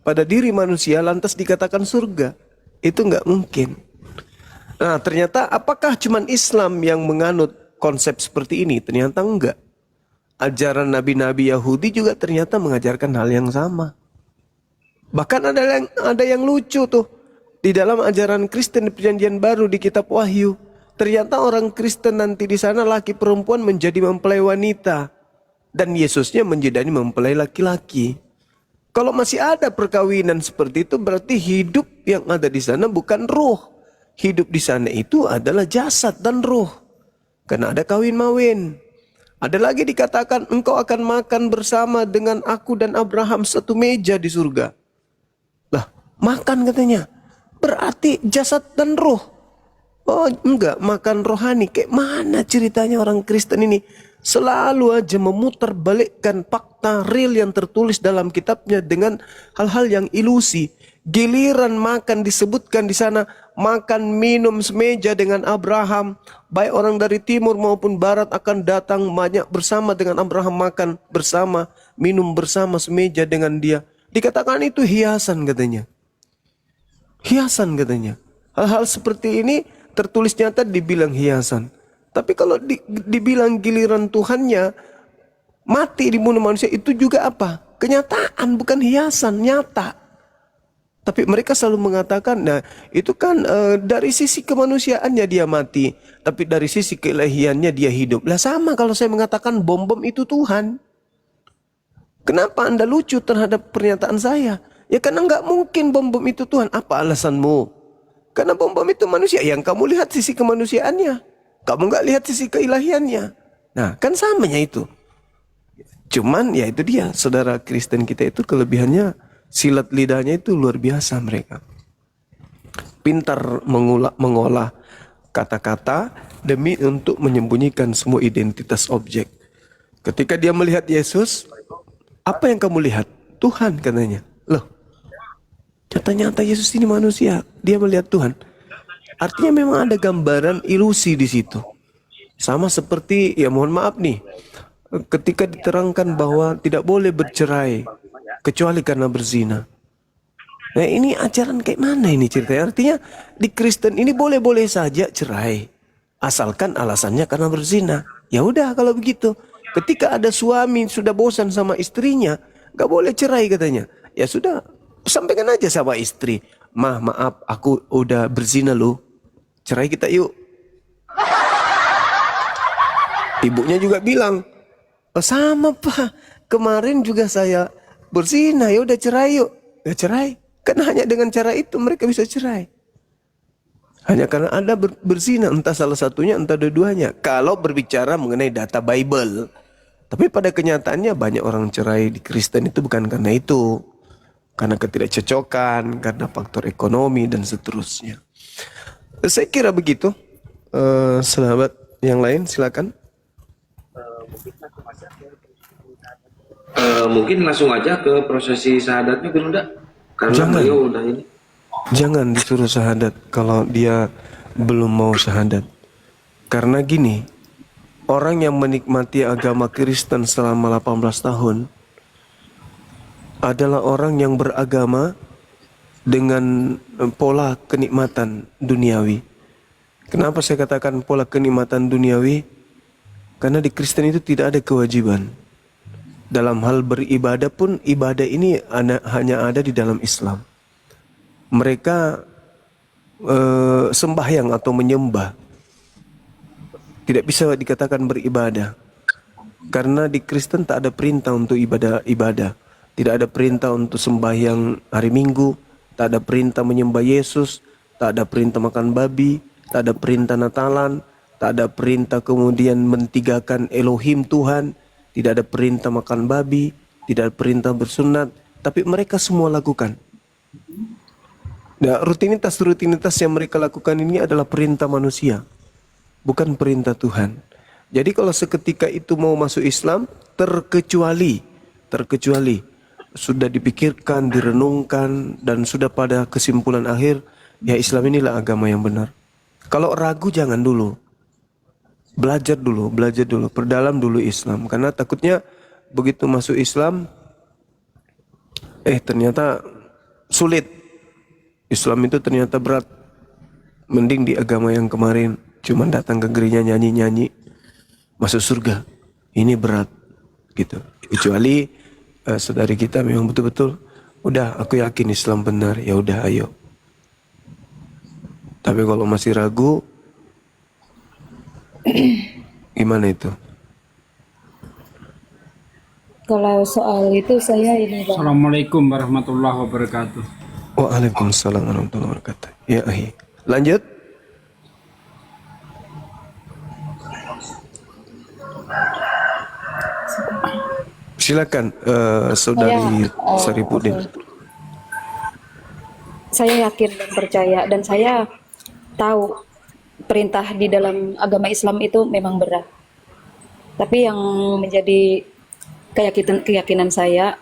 pada diri manusia lantas dikatakan surga? Itu nggak mungkin. Nah, ternyata apakah cuman Islam yang menganut konsep seperti ini? Ternyata enggak. Ajaran nabi-nabi Yahudi juga ternyata mengajarkan hal yang sama. Bahkan ada yang lucu tuh. Di dalam ajaran Kristen di Perjanjian Baru di kitab Wahyu, ternyata orang Kristen nanti di sana laki perempuan menjadi mempelai wanita dan Yesusnya menjadi mempelai laki-laki. Kalau masih ada perkawinan seperti itu, berarti hidup yang ada di sana bukan ruh. Hidup di sana itu adalah jasad dan ruh. Karena ada kawin-mawin. Ada lagi dikatakan engkau akan makan bersama dengan aku dan Abraham satu meja di surga. Lah, makan katanya. Berarti jasad dan ruh. Oh enggak, makan rohani. Kayak mana ceritanya orang Kristen ini? Selalu aja memutar balikkan fakta real yang tertulis dalam kitabnya dengan hal-hal yang ilusi. Giliran makan disebutkan di sana, makan minum semeja dengan Abraham. Baik orang dari timur maupun barat akan datang banyak bersama dengan Abraham, makan bersama, minum bersama semeja dengan dia. Dikatakan itu hiasan katanya. Hiasan katanya. Hal-hal seperti ini tertulis nyata dibilang hiasan. Tapi kalau dibilang giliran Tuhannya mati dibunuh manusia, itu juga apa? Kenyataan, bukan hiasan, nyata. Tapi mereka selalu mengatakan, nah itu kan dari sisi kemanusiaannya dia mati, tapi dari sisi keilahiannya dia hidup. Lah sama kalau saya mengatakan bom-bom itu Tuhan. Kenapa Anda lucu terhadap pernyataan saya? Ya karena nggak mungkin bom-bom itu Tuhan. Apa alasanmu? Karena bom-bom itu manusia. Yang kamu lihat sisi kemanusiaannya. Kamu nggak lihat sisi keilahiannya. Nah kan samanya itu. Cuman ya itu dia. Saudara Kristen kita itu kelebihannya, silat lidahnya itu luar biasa mereka. Pintar mengolah kata-kata demi untuk menyembunyikan semua identitas objek. Ketika dia melihat Yesus, apa yang kamu lihat? Tuhan katanya. Loh, nyata-nyata Yesus ini manusia, dia melihat Tuhan. Artinya memang ada gambaran ilusi di situ. Sama seperti, ya mohon maaf nih, ketika diterangkan bahwa tidak boleh bercerai kecuali karena berzina. Nah ini ajaran kayak mana ini ceritanya? Artinya di Kristen ini boleh-boleh saja cerai, asalkan alasannya karena berzina. Ya udah kalau begitu. Ketika ada suami sudah bosan sama istrinya, nggak boleh cerai katanya. Ya sudah, sampaikan aja sama istri. Maaf, aku udah berzina loh. Cerai kita yuk. Ibunya juga bilang, oh, sama Pak. Kemarin juga saya berzina, ya udah cerai yuk. Ya cerai. Karena hanya dengan cara itu mereka bisa cerai. Hanya karena Anda berzina, entah salah satunya, entah dua-duanya. Kalau berbicara mengenai data Bible. Tapi pada kenyataannya banyak orang cerai di Kristen itu bukan karena itu. Karena ketidakcocokan, karena faktor ekonomi, dan seterusnya. Saya kira begitu. Sahabat yang lain silakan.
Mungkin langsung aja ke prosesi syahadatnya Bunda. Karena
Jangan.
beliau udah ini.
Jangan disuruh syahadat kalau dia belum mau syahadat. Karena gini, orang yang menikmati agama Kristen selama 18 tahun adalah orang yang beragama dengan pola kenikmatan duniawi. Kenapa saya katakan pola kenikmatan duniawi? Karena di Kristen itu tidak ada kewajiban. Dalam hal beribadah pun, ibadah ini hanya ada di dalam Islam. Mereka sembahyang atau menyembah. Tidak bisa dikatakan beribadah. Karena di Kristen tak ada perintah untuk ibadah. Tidak ada perintah untuk sembahyang hari Minggu. Tak ada perintah menyembah Yesus. Tak ada perintah makan babi. Tak ada perintah Natalan. Tak ada perintah kemudian mentigakan Elohim Tuhan. Tidak ada perintah makan babi. Tidak ada perintah bersunat. Tapi mereka semua lakukan. Nah, rutinitas yang mereka lakukan ini adalah perintah manusia, bukan perintah Tuhan. Jadi kalau seketika itu mau masuk Islam, terkecuali sudah dipikirkan, direnungkan, dan sudah pada kesimpulan akhir, ya Islam inilah agama yang benar. Kalau ragu jangan dulu, belajar dulu, perdalam dulu Islam. Karena takutnya begitu masuk Islam, ternyata sulit. Islam itu ternyata berat. Mending di agama yang kemarin cuman datang ke gereja nyanyi-nyanyi masuk surga. Ini berat gitu. Kecuali saudari kita memang betul-betul udah aku yakin Islam benar, ya udah ayo. Tapi kalau masih ragu gimana itu?
Kalau soal itu saya ini Bang.
Assalamualaikum warahmatullahi wabarakatuh.
Waalaikumsalam warahmatullahi wabarakatuh. Ya ahi. Lanjut. Silakan saudari Saripudin.
Saya yakin dan percaya dan saya tahu perintah di dalam agama Islam itu memang berat. Tapi yang menjadi keyakinan saya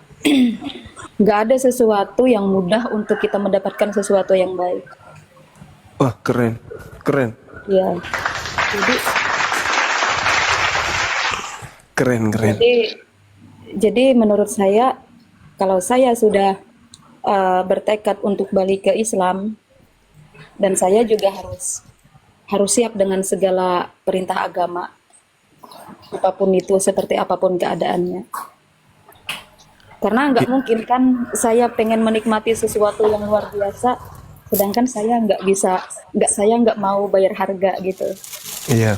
nggak ada sesuatu yang mudah untuk kita mendapatkan sesuatu yang baik.
Wah, keren.
Ya. Jadi
Keren.
jadi menurut saya kalau saya sudah bertekad untuk balik ke Islam dan saya juga harus siap dengan segala perintah agama apapun itu, seperti apapun keadaannya. Karena nggak mungkin kan saya pengen menikmati sesuatu yang luar biasa, sedangkan saya nggak mau bayar harga gitu.
Iya.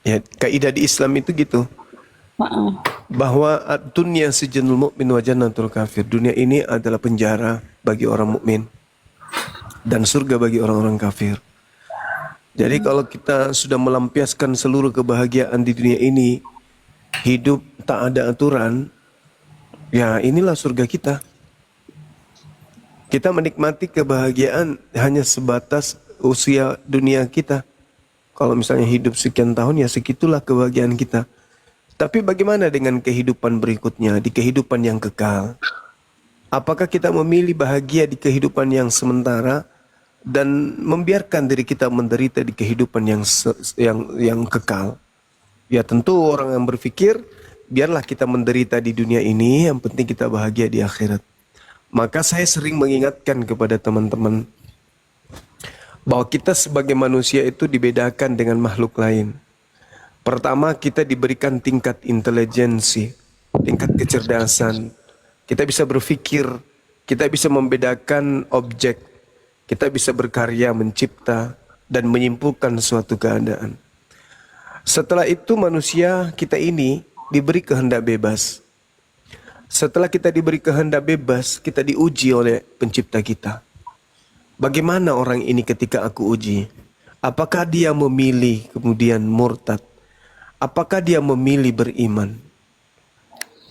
Ya, kaidah di Islam itu gitu. Bahwa dunia sijnul mukmin wa jannatul kafir. Dunia ini adalah penjara bagi orang mukmin dan surga bagi orang-orang kafir. Jadi kalau kita sudah melampiaskan seluruh kebahagiaan di dunia ini, hidup tak ada aturan, ya inilah surga kita. Kita menikmati kebahagiaan hanya sebatas usia dunia kita. Kalau misalnya hidup sekian tahun, ya segitulah kebahagiaan kita. Tapi bagaimana dengan kehidupan berikutnya, di kehidupan yang kekal? Apakah kita memilih bahagia di kehidupan yang sementara dan membiarkan diri kita menderita di kehidupan yang kekal? Ya tentu orang yang berpikir, biarlah kita menderita di dunia ini, yang penting kita bahagia di akhirat. Maka saya sering mengingatkan kepada teman-teman, bahwa kita sebagai manusia itu dibedakan dengan makhluk lain. Pertama, kita diberikan tingkat intelijensi, tingkat kecerdasan. Kita bisa berpikir, kita bisa membedakan objek, kita bisa berkarya, mencipta, dan menyimpulkan suatu keadaan. Setelah itu manusia kita ini diberi kehendak bebas. Setelah kita diberi kehendak bebas, kita diuji oleh pencipta kita. Bagaimana orang ini ketika aku uji? Apakah dia memilih kemudian murtad? Apakah dia memilih beriman?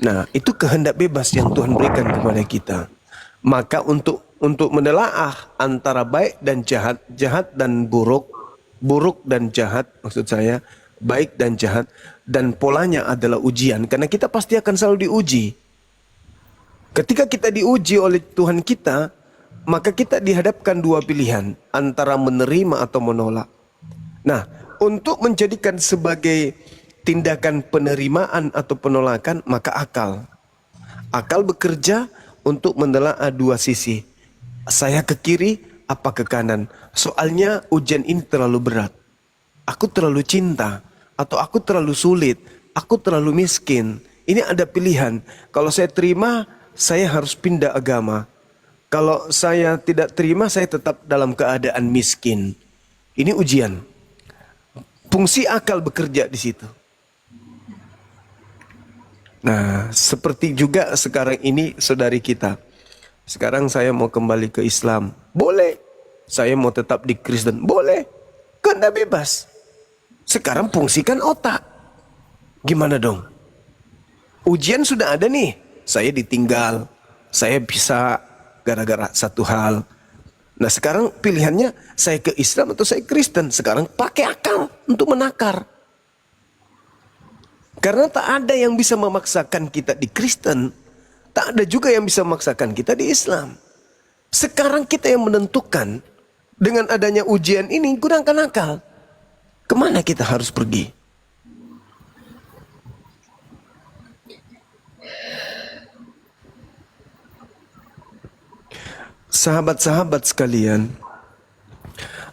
Nah, itu kehendak bebas yang Tuhan berikan kepada kita. Maka untuk menelaah antara baik dan jahat, jahat dan buruk, buruk dan jahat, maksud saya, baik dan jahat, dan polanya adalah ujian. Karena kita pasti akan selalu diuji. Ketika kita diuji oleh Tuhan kita, maka kita dihadapkan dua pilihan, antara menerima atau menolak. Nah, untuk menjadikan sebagai tindakan penerimaan atau penolakan, maka akal bekerja untuk menelaah dua sisi. Saya ke kiri, apa ke kanan? Soalnya ujian ini terlalu berat. Aku terlalu cinta, atau aku terlalu sulit, aku terlalu miskin. Ini ada pilihan. Kalau saya terima, saya harus pindah agama. Kalau saya tidak terima, saya tetap dalam keadaan miskin. Ini ujian. Fungsi akal bekerja di situ. Nah, seperti juga sekarang ini saudari kita. Sekarang saya mau kembali ke Islam. Boleh. Saya mau tetap di Kristen. Boleh. Kehendak bebas. Sekarang fungsikan otak. Gimana dong? Ujian sudah ada nih. Saya ditinggal. Saya bisa gara-gara satu hal. Nah sekarang pilihannya saya ke Islam atau saya Kristen. Sekarang pakai akal untuk menakar. Karena tak ada yang bisa memaksakan kita di Kristen. Tak ada juga yang bisa memaksakan kita di Islam. Sekarang kita yang menentukan. Dengan adanya ujian ini gunakan akal. Kemana kita harus pergi? Sahabat-sahabat sekalian,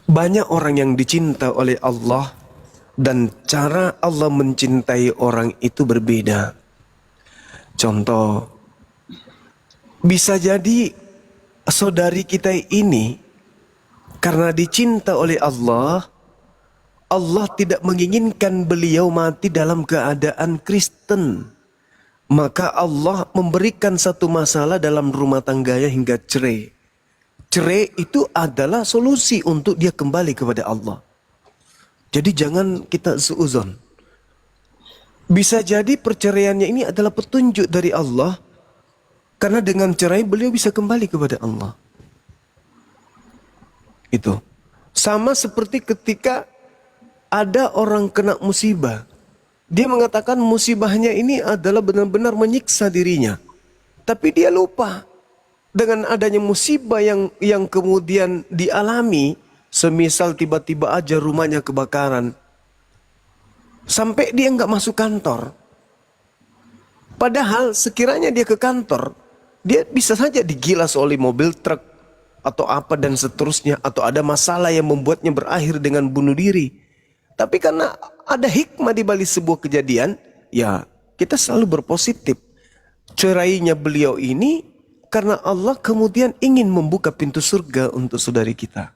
banyak orang yang dicinta oleh Allah dan cara Allah mencintai orang itu berbeda. Contoh, bisa jadi saudari kita ini karena dicinta oleh Allah, Allah tidak menginginkan beliau mati dalam keadaan Kristen. Maka Allah memberikan satu masalah dalam rumah tangganya hingga cerai. Cerai itu adalah solusi untuk dia kembali kepada Allah. Jadi jangan kita suuzon. Bisa jadi perceraiannya ini adalah petunjuk dari Allah. Karena dengan cerai beliau bisa kembali kepada Allah. Itu. Sama seperti ketika ada orang kena musibah. Dia mengatakan musibahnya ini adalah benar-benar menyiksa dirinya. Tapi dia lupa. Dengan adanya musibah yang kemudian dialami, semisal tiba-tiba aja rumahnya kebakaran, sampai dia nggak masuk kantor. Padahal sekiranya dia ke kantor, dia bisa saja digilas oleh mobil truk atau apa dan seterusnya, atau ada masalah yang membuatnya berakhir dengan bunuh diri. Tapi karena ada hikmah di balik sebuah kejadian, ya kita selalu berpositif. Cerainya beliau ini karena Allah kemudian ingin membuka pintu surga untuk saudari kita.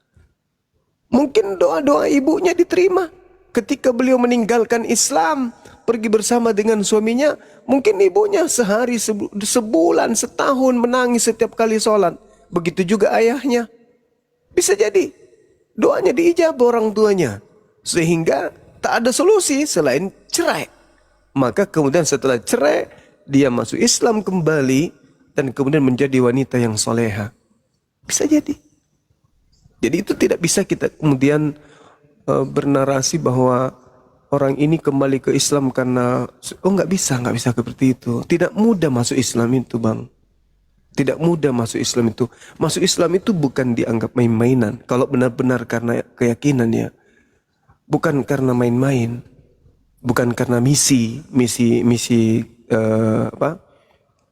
Mungkin doa-doa ibunya diterima. Ketika beliau meninggalkan Islam, pergi bersama dengan suaminya, mungkin ibunya sehari, sebulan, setahun menangis setiap kali sholat. Begitu juga ayahnya. Bisa jadi doanya diijabah orang tuanya. Sehingga tak ada solusi selain cerai. Maka kemudian setelah cerai, dia masuk Islam kembali dan kemudian menjadi wanita yang soleha. Bisa jadi. Jadi itu tidak bisa kita kemudian bernarasi bahwa orang ini kembali ke Islam karena nggak bisa seperti itu. Tidak mudah masuk Islam itu, Bang. Tidak mudah masuk Islam itu. Masuk Islam itu bukan dianggap main-mainan. Kalau benar-benar karena keyakinan ya. Bukan karena main-main. Bukan karena misi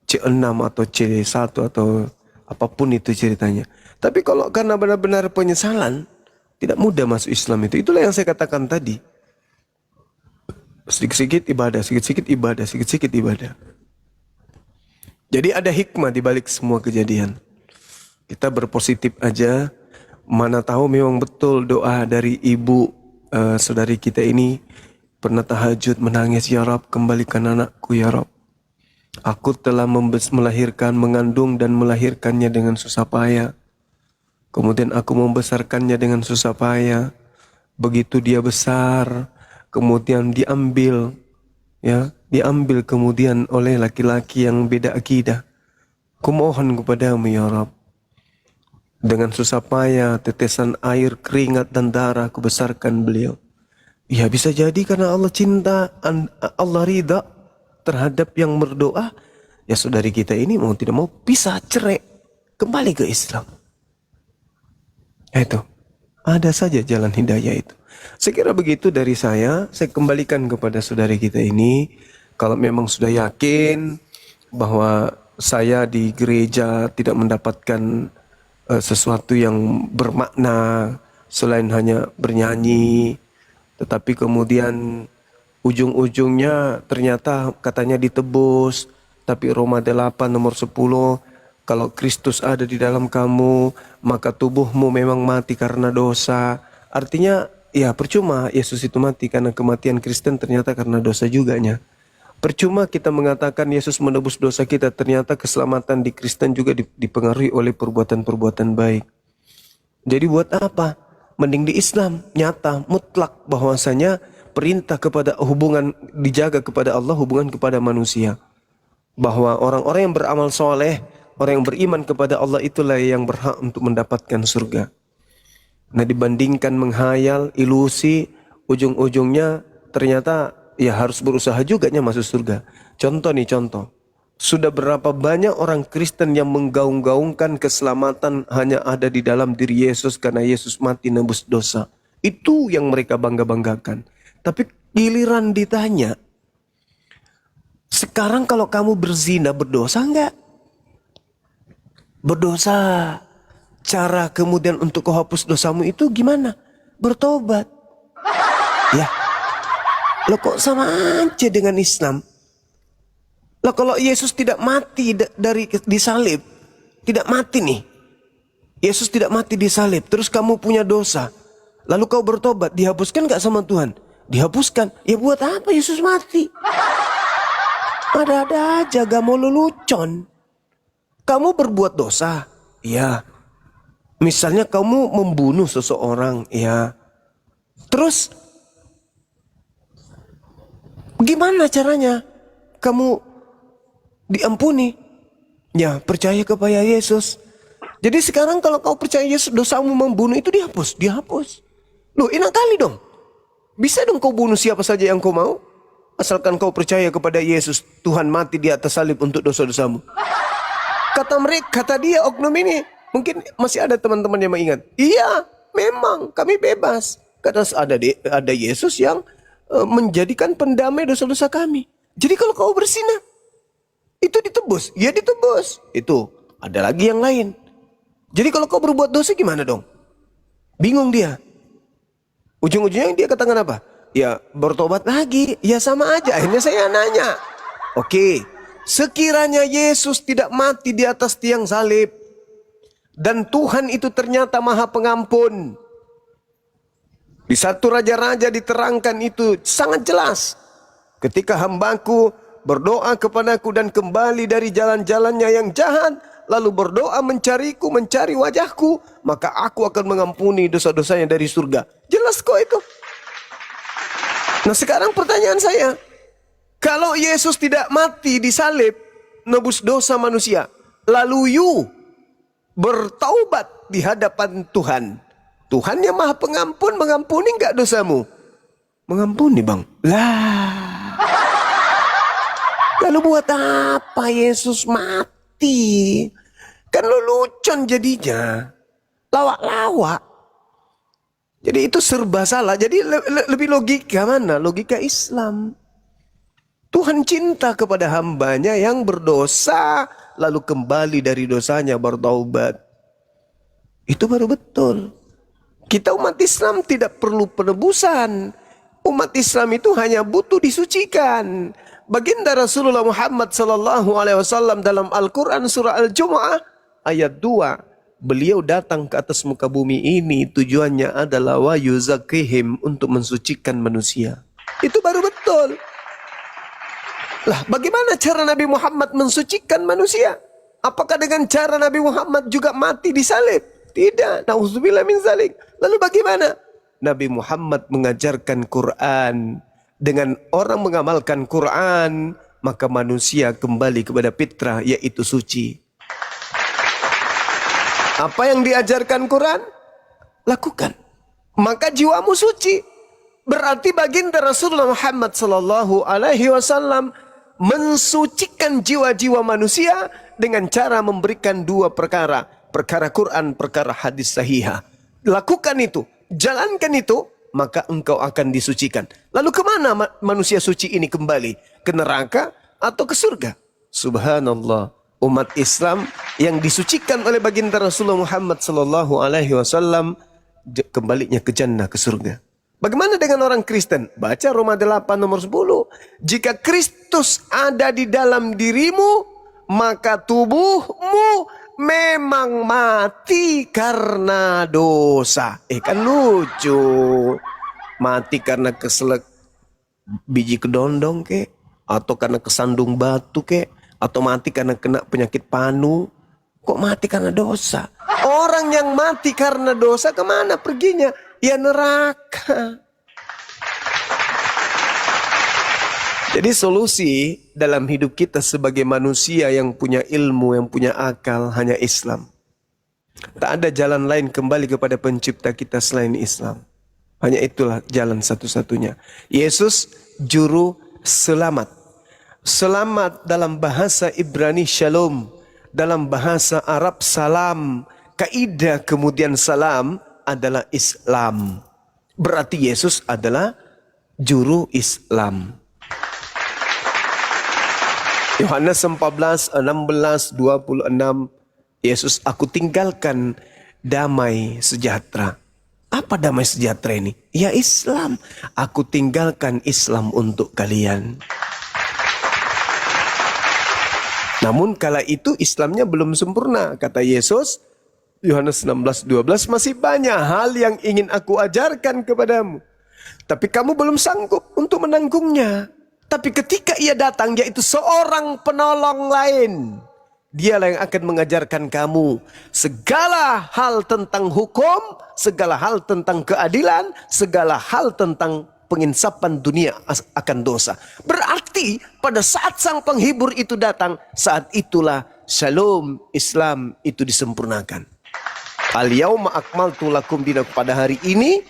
C6 atau C1 atau apapun itu ceritanya. Tapi kalau karena benar-benar penyesalan, Tidak mudah masuk Islam itu. Itulah yang saya katakan tadi. Sedikit-sedikit ibadah, sedikit-sedikit ibadah, sedikit-sedikit ibadah. Jadi ada hikmah di balik semua kejadian. Kita berpositif aja. Mana tahu memang betul doa dari ibu saudari kita ini pernah tahajud menangis, ya Rab, kembalikan anakku ya Rab. Aku telah melahirkan, mengandung dan melahirkannya dengan susah payah. Kemudian aku membesarkannya dengan susah payah. Begitu dia besar, kemudian diambil, ya, diambil kemudian oleh laki-laki yang beda akidah. Kumohon kepadamu ya Rab. Dengan susah payah, tetesan air, keringat dan darah kubesarkan beliau. Ya bisa jadi karena Allah cinta, Allah ridha terhadap yang berdoa. Ya saudari kita ini mau tidak mau bisa cerai, kembali ke Islam. Itu ada saja jalan hidayah itu. Saya kira begitu dari saya kembalikan kepada saudari kita ini. Kalau memang sudah yakin bahwa saya di gereja tidak mendapatkan sesuatu yang bermakna selain hanya bernyanyi, tetapi kemudian ujung-ujungnya ternyata katanya ditebus, tapi Roma 8 nomor 10, kalau Kristus ada di dalam kamu, maka tubuhmu memang mati karena dosa. Artinya ya percuma Yesus itu mati karena kematian Kristen ternyata karena dosa juganya. Percuma kita mengatakan Yesus menebus dosa kita, ternyata keselamatan di Kristen juga dipengaruhi oleh perbuatan-perbuatan baik. Jadi buat apa? Mending di Islam nyata, mutlak bahwasanya perintah kepada hubungan dijaga kepada Allah, hubungan kepada manusia. Bahwa orang-orang yang beramal soleh, orang yang beriman kepada Allah itulah yang berhak untuk mendapatkan surga. Nah dibandingkan menghayal, ilusi, ujung-ujungnya ternyata ya harus berusaha juga masuk surga. Contoh. Sudah berapa banyak orang Kristen yang menggaung-gaungkan keselamatan hanya ada di dalam diri Yesus karena Yesus mati nebus dosa. Itu yang mereka bangga-banggakan. Tapi giliran ditanya, sekarang kalau kamu berzina berdosa enggak? Berdosa. Cara kemudian untuk kau hapus dosamu itu gimana? Bertobat. Ya. Loh kok sama aja dengan Islam? Loh kalau Yesus tidak mati dari disalib, tidak mati nih. Yesus tidak mati disalib, terus kamu punya dosa. Lalu kau bertobat, dihapuskan gak sama Tuhan? Dihapuskan. Ya buat apa Yesus mati? Ada-ada aja, gak mau lelucon. Kamu berbuat dosa, iya. Misalnya kamu membunuh seseorang, iya. Terus gimana caranya kamu diampuni? Ya percaya kepada Yesus. Jadi sekarang kalau kau percaya Yesus, dosamu membunuh itu dihapus. Loh enak kali dong. Bisa dong kau bunuh siapa saja yang kau mau, asalkan kau percaya kepada Yesus. Tuhan mati di atas salib untuk dosa-dosamu. Kata dia oknum ini, mungkin masih ada teman-teman yang mengingat. Iya, memang kami bebas. Karena ada Yesus yang menjadikan pendamai dosa-dosa kami. Jadi kalau kau berzina, itu ditebus. Ya ditebus. Itu ada lagi yang lain. Jadi kalau kau berbuat dosa gimana dong? Bingung dia. Ujung-ujungnya dia katakan apa? Ya bertobat lagi. Ya sama aja. Akhirnya saya nanya. Oke. Sekiranya Yesus tidak mati di atas tiang salib, dan Tuhan itu ternyata Maha Pengampun. Di 1 Raja-Raja diterangkan itu sangat jelas. Ketika hambaku berdoa kepadaku dan kembali dari jalan-jalannya yang jahat, lalu berdoa mencariku, mencari wajahku, maka aku akan mengampuni dosa-dosanya dari surga. Jelas kok itu. Nah sekarang pertanyaan saya, kalau Yesus tidak mati di salib, nebus dosa manusia, lalu you bertaubat di hadapan Tuhan. Tuhan yang Maha Pengampun, mengampuni enggak dosamu? Mengampuni bang. Lah. Lalu buat apa Yesus mati? Kan lelucon jadinya. Lawak-lawak. Jadi itu serba salah. Jadi lebih logika mana? Logika Islam. Tuhan cinta kepada hambanya yang berdosa, lalu kembali dari dosanya bertaubat. Itu baru betul. Kita umat Islam tidak perlu penebusan. Umat Islam itu hanya butuh disucikan. Baginda Rasulullah Muhammad sallallahu alaihi wasallam dalam Al-Qur'an surah Al-Jumu'ah ayat 2, beliau datang ke atas muka bumi ini tujuannya adalah wa yuzakkihim, untuk mensucikan manusia. Itu baru betul. Lah, bagaimana cara Nabi Muhammad mensucikan manusia? Apakah dengan cara Nabi Muhammad juga mati disalib? Tidak. Nauzubillah min zalik. Lalu bagaimana? Nabi Muhammad mengajarkan Quran. Dengan orang mengamalkan Quran, maka manusia kembali kepada fitrah, yaitu suci. Apa yang diajarkan Quran? Lakukan. Maka jiwamu suci. Berarti baginda Rasulullah Muhammad sallallahu alaihi wasallam mensucikan jiwa-jiwa manusia dengan cara memberikan dua perkara. Perkara Quran, perkara hadis sahihah. Lakukan itu. Jalankan itu, maka engkau akan disucikan. Lalu kemana manusia suci ini kembali? Ke neraka atau ke surga? Subhanallah. Umat Islam yang disucikan oleh baginda Rasulullah Muhammad sallallahu alaihi wasallam kembalinya ke jannah, ke surga. Bagaimana dengan orang Kristen? Baca Roma 8 nomor 10. Jika Kristus ada di dalam dirimu, maka tubuhmu memang mati karena dosa. Kan lucu. Mati karena keselak biji kedondong kek, atau karena kesandung batu kek, atau mati karena kena penyakit panu. Kok mati karena dosa? Orang yang mati karena dosa kemana perginya? Ya neraka. Jadi solusi dalam hidup kita sebagai manusia yang punya ilmu, yang punya akal, hanya Islam. Tak ada jalan lain kembali kepada pencipta kita selain Islam. Hanya itulah jalan satu-satunya. Yesus juru selamat. Selamat dalam bahasa Ibrani shalom, dalam bahasa Arab salam. Kaidah kemudian salam adalah Islam. Berarti Yesus adalah juru Islam. Yohanes 14, 16, 26. Yesus, aku tinggalkan damai sejahtera. Apa damai sejahtera ini? Ya Islam. Aku tinggalkan Islam untuk kalian. Namun kala itu Islamnya belum sempurna. Kata Yesus, Yohanes 16, 12, masih banyak hal yang ingin aku ajarkan kepadamu. Tapi kamu belum sanggup untuk menanggungnya. Tapi ketika ia datang, yaitu seorang penolong lain, dialah yang akan mengajarkan kamu segala hal tentang hukum, segala hal tentang keadilan, segala hal tentang penginsapan dunia akan dosa. Berarti pada saat sang penghibur itu datang, saat itulah shalom Islam itu disempurnakan. Al-yauma akmaltu lakum dinakum, pada hari ini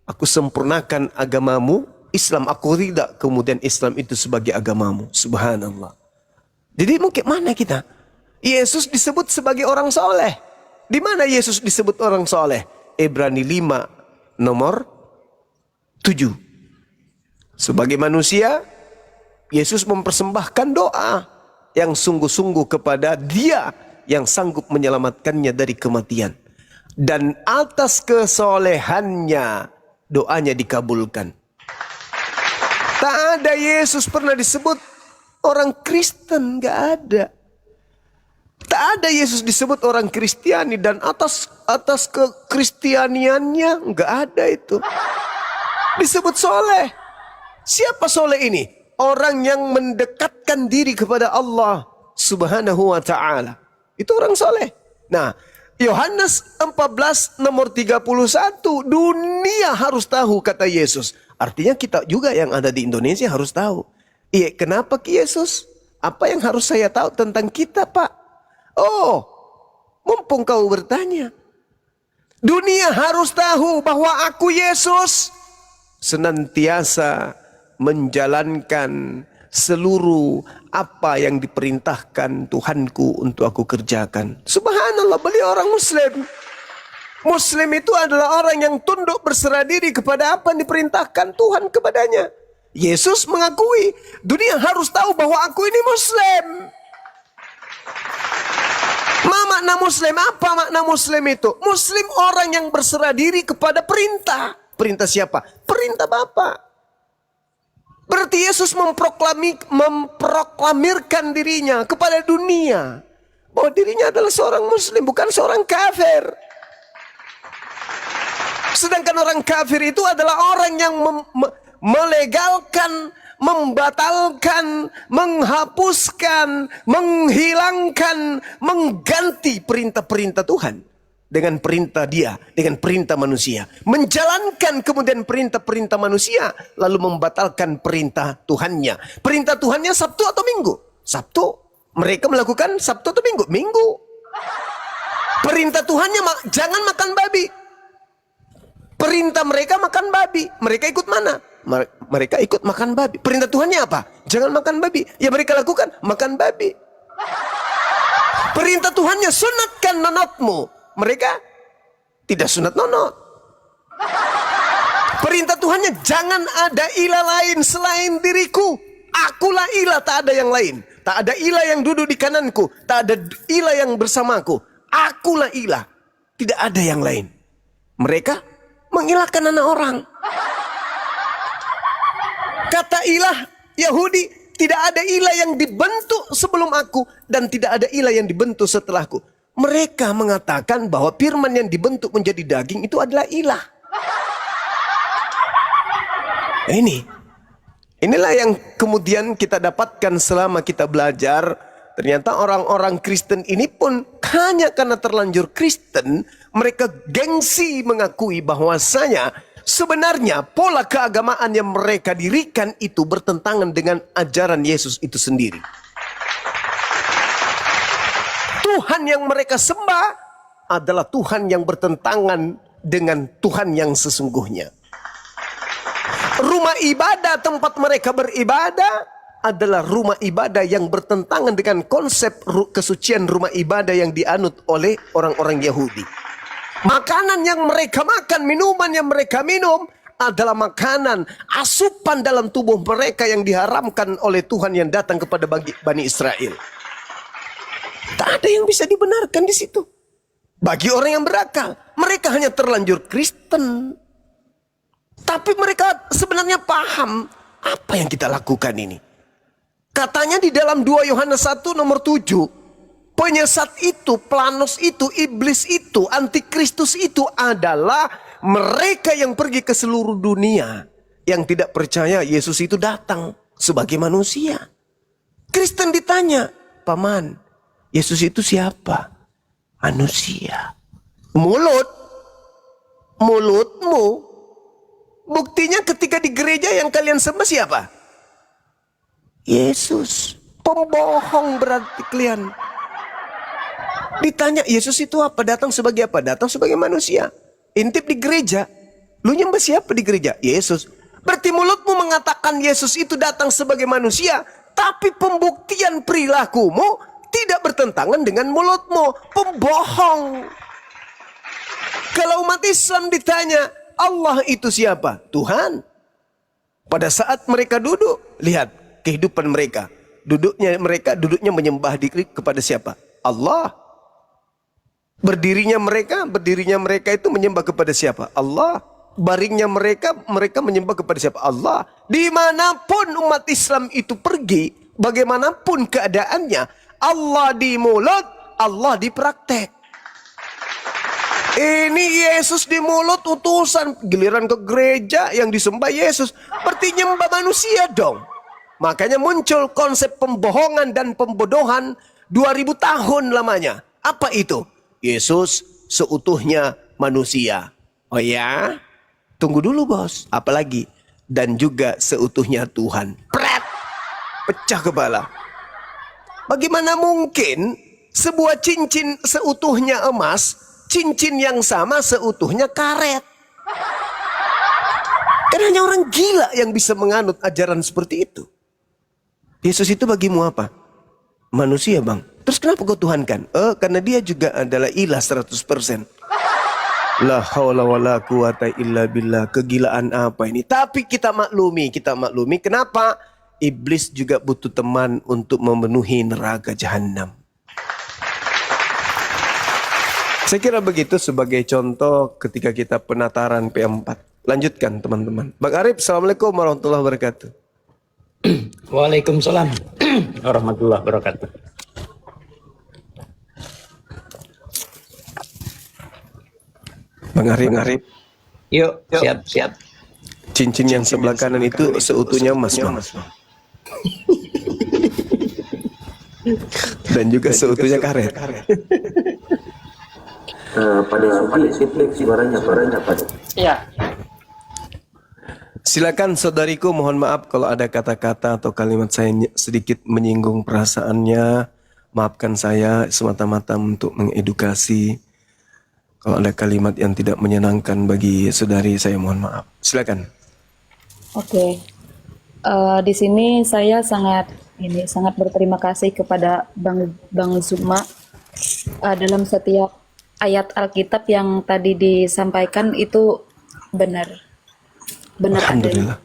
aku sempurnakan agamamu Islam, aku tidak kemudian Islam itu sebagai agamamu. Subhanallah. Jadi mungkin mana kita? Yesus disebut sebagai orang soleh. Di mana Yesus disebut orang soleh? Ibrani 5 nomor 7. Sebagai manusia, Yesus mempersembahkan doa yang sungguh-sungguh kepada Dia yang sanggup menyelamatkannya dari kematian. Dan atas kesolehannya doanya dikabulkan. Tak ada Yesus pernah disebut orang Kristen, gak ada. Tak ada Yesus disebut orang Kristiani, dan atas kekristianiannya gak ada itu. Disebut soleh. Siapa soleh ini? Orang yang mendekatkan diri kepada Allah Subhanahu wa ta'ala. Itu orang soleh. Nah, Yohanes 14 nomor 31, dunia harus tahu, kata Yesus. Artinya kita juga yang ada di Indonesia harus tahu. Iya, kenapa Ki Yesus? Apa yang harus saya tahu tentang kita, Pak? Oh, mumpung kau bertanya. Dunia harus tahu bahwa aku Yesus senantiasa menjalankan seluruh apa yang diperintahkan Tuhanku untuk aku kerjakan. Subhanallah, beliau orang Muslim. Muslim itu adalah orang yang tunduk berserah diri kepada apa yang diperintahkan Tuhan kepadanya. Yesus mengakui, dunia harus tahu bahwa aku ini Muslim. Makna Muslim, apa makna Muslim itu? Muslim orang yang berserah diri kepada perintah. Perintah siapa? Perintah Bapa. Berarti Yesus memproklamirkan dirinya kepada dunia bahwa dirinya adalah seorang Muslim, bukan seorang kafir. Sedangkan orang kafir itu adalah orang yang melegalkan, membatalkan, menghapuskan, menghilangkan, mengganti perintah-perintah Tuhan dengan perintah dia, dengan perintah manusia. Menjalankan kemudian perintah-perintah manusia, lalu membatalkan perintah Tuhannya. Perintah Tuhannya Sabtu atau Minggu? Sabtu. Mereka melakukan Sabtu atau Minggu? Minggu. Perintah Tuhannya jangan makan babi. Perintah mereka makan babi. Mereka ikut mana? Mereka ikut makan babi. Perintah Tuhannya apa? Jangan makan babi. Ya mereka lakukan makan babi. Perintah Tuhannya sunatkan nonotmu. Mereka tidak sunat nonot. Perintah Tuhannya jangan ada ilah lain selain diriku. Akulah ilah, tak ada yang lain. Tak ada ilah yang duduk di kananku. Tak ada ilah yang bersamaku. Akulah ilah. Tidak ada yang lain. Mereka mengilahkan anak orang. Kata ilah Yahudi, tidak ada ilah yang dibentuk sebelum aku dan tidak ada ilah yang dibentuk setelahku. Mereka mengatakan bahwa firman yang dibentuk menjadi daging itu adalah ilah. Inilah yang kemudian kita dapatkan selama kita belajar. Ternyata orang-orang Kristen ini pun hanya karena terlanjur Kristen, mereka gengsi mengakui bahwasanya sebenarnya pola keagamaan yang mereka dirikan itu bertentangan dengan ajaran Yesus itu sendiri. Tuhan yang mereka sembah adalah Tuhan yang bertentangan dengan Tuhan yang sesungguhnya. Rumah ibadah tempat mereka beribadah adalah rumah ibadah yang bertentangan dengan konsep kesucian rumah ibadah yang dianut oleh orang-orang Yahudi. Makanan yang mereka makan, minuman yang mereka minum adalah makanan asupan dalam tubuh mereka yang diharamkan oleh Tuhan yang datang kepada Bani Israel. Tak ada yang bisa dibenarkan di situ. Bagi orang yang berakal, mereka hanya terlanjur Kristen. Tapi mereka sebenarnya paham apa yang kita lakukan ini. Katanya di dalam 2 Yohanes 1 nomor 7, penyesat itu, planos itu, iblis itu, antikristus itu adalah mereka yang pergi ke seluruh dunia yang tidak percaya Yesus itu datang sebagai manusia. Kristen ditanya, "Paman, Yesus itu siapa?" Manusia. Mulutmu. Buktinya ketika di gereja yang kalian sembah siapa? Yesus. Pembohong berarti kalian. Ditanya Yesus itu apa? Datang sebagai apa? Datang sebagai manusia. Intip di gereja. Lu nyembah siapa di gereja? Yesus. Berarti mulutmu mengatakan Yesus itu datang sebagai manusia, tapi pembuktian perilakumu tidak bertentangan dengan mulutmu. Pembohong. Kalau umat Islam ditanya, Allah itu siapa? Tuhan. Pada saat mereka duduk, lihat kehidupan mereka. Duduknya menyembah diri kepada siapa? Allah. Berdirinya mereka itu menyembah kepada siapa? Allah. Baringnya mereka menyembah kepada siapa? Allah. Dimanapun umat Islam itu pergi, bagaimanapun keadaannya, Allah di mulut, Allah di praktek. Ini Yesus di mulut utusan, giliran ke gereja yang disembah Yesus, berarti nyembah manusia dong. Makanya muncul konsep pembohongan dan pembodohan 2000 tahun lamanya. Apa itu? Yesus seutuhnya manusia. Oh ya? Tunggu dulu bos. Apalagi? Dan juga seutuhnya Tuhan. Pret! Pecah kepala. Bagaimana mungkin sebuah cincin seutuhnya emas, cincin yang sama seutuhnya karet? Kan hanya orang gila yang bisa menganut ajaran seperti itu. Yesus itu bagimu apa? Manusia bang. Terus kenapa kau tuhankan? Karena dia juga adalah ilah 100%. La haula wala quwata illa billah. Kegilaan apa ini? Tapi kita maklumi. Kenapa? Iblis juga butuh teman untuk memenuhi neraka jahanam. Saya kira begitu sebagai contoh ketika kita penataran P4. Lanjutkan teman-teman. Bang Arif, Assalamualaikum warahmatullahi wabarakatuh.
Waalaikumsalam warahmatullahi wabarakatuh.
Bang Arif.
Yuk, siap.
Cincin yang sebelah kanan itu seutuhnya emas, Bang. Dan juga seutuhnya karet.
Pada suaranya pada.
Iya.
Silakan saudariku, mohon maaf kalau ada kata-kata atau kalimat saya sedikit menyinggung perasaannya. Maafkan saya semata-mata untuk mengedukasi. Kalau ada kalimat yang tidak menyenangkan bagi saudari, saya mohon maaf. Silakan.
Oke. Di sini saya sangat berterima kasih kepada Bang Zuma dalam setiap ayat Alkitab yang tadi disampaikan itu benar adanya.
Alhamdulillah.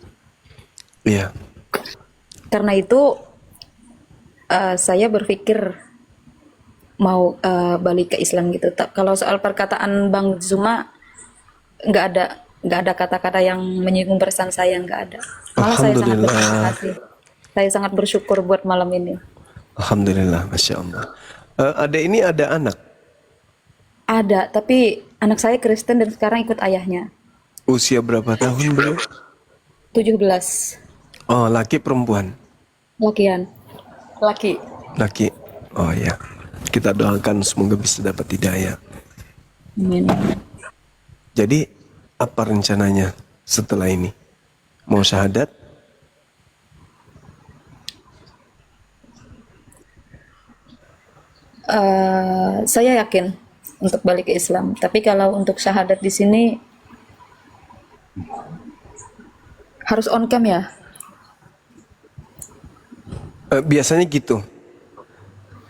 Iya.
Karena itu saya berpikir mau balik ke Islam gitu. Kalau soal perkataan Bang Zuma nggak ada kata-kata yang menyinggung perasaan saya, nggak ada. Malah saya sangat berterima kasih. Saya sangat bersyukur buat malam ini.
Alhamdulillah, Masya Allah. Ada ini ada anak?
Ada, tapi anak saya Kristen dan sekarang ikut ayahnya.
Usia berapa tahun beliau?
17.
Oh, laki perempuan?
Laki.
Laki. Oh ya. Kita doakan semoga bisa dapat hidayah.
Amin.
Jadi apa rencananya setelah ini? Mau syahadat?
Saya yakin untuk balik ke Islam. Tapi kalau untuk syahadat di sini harus on cam ya?
Biasanya gitu.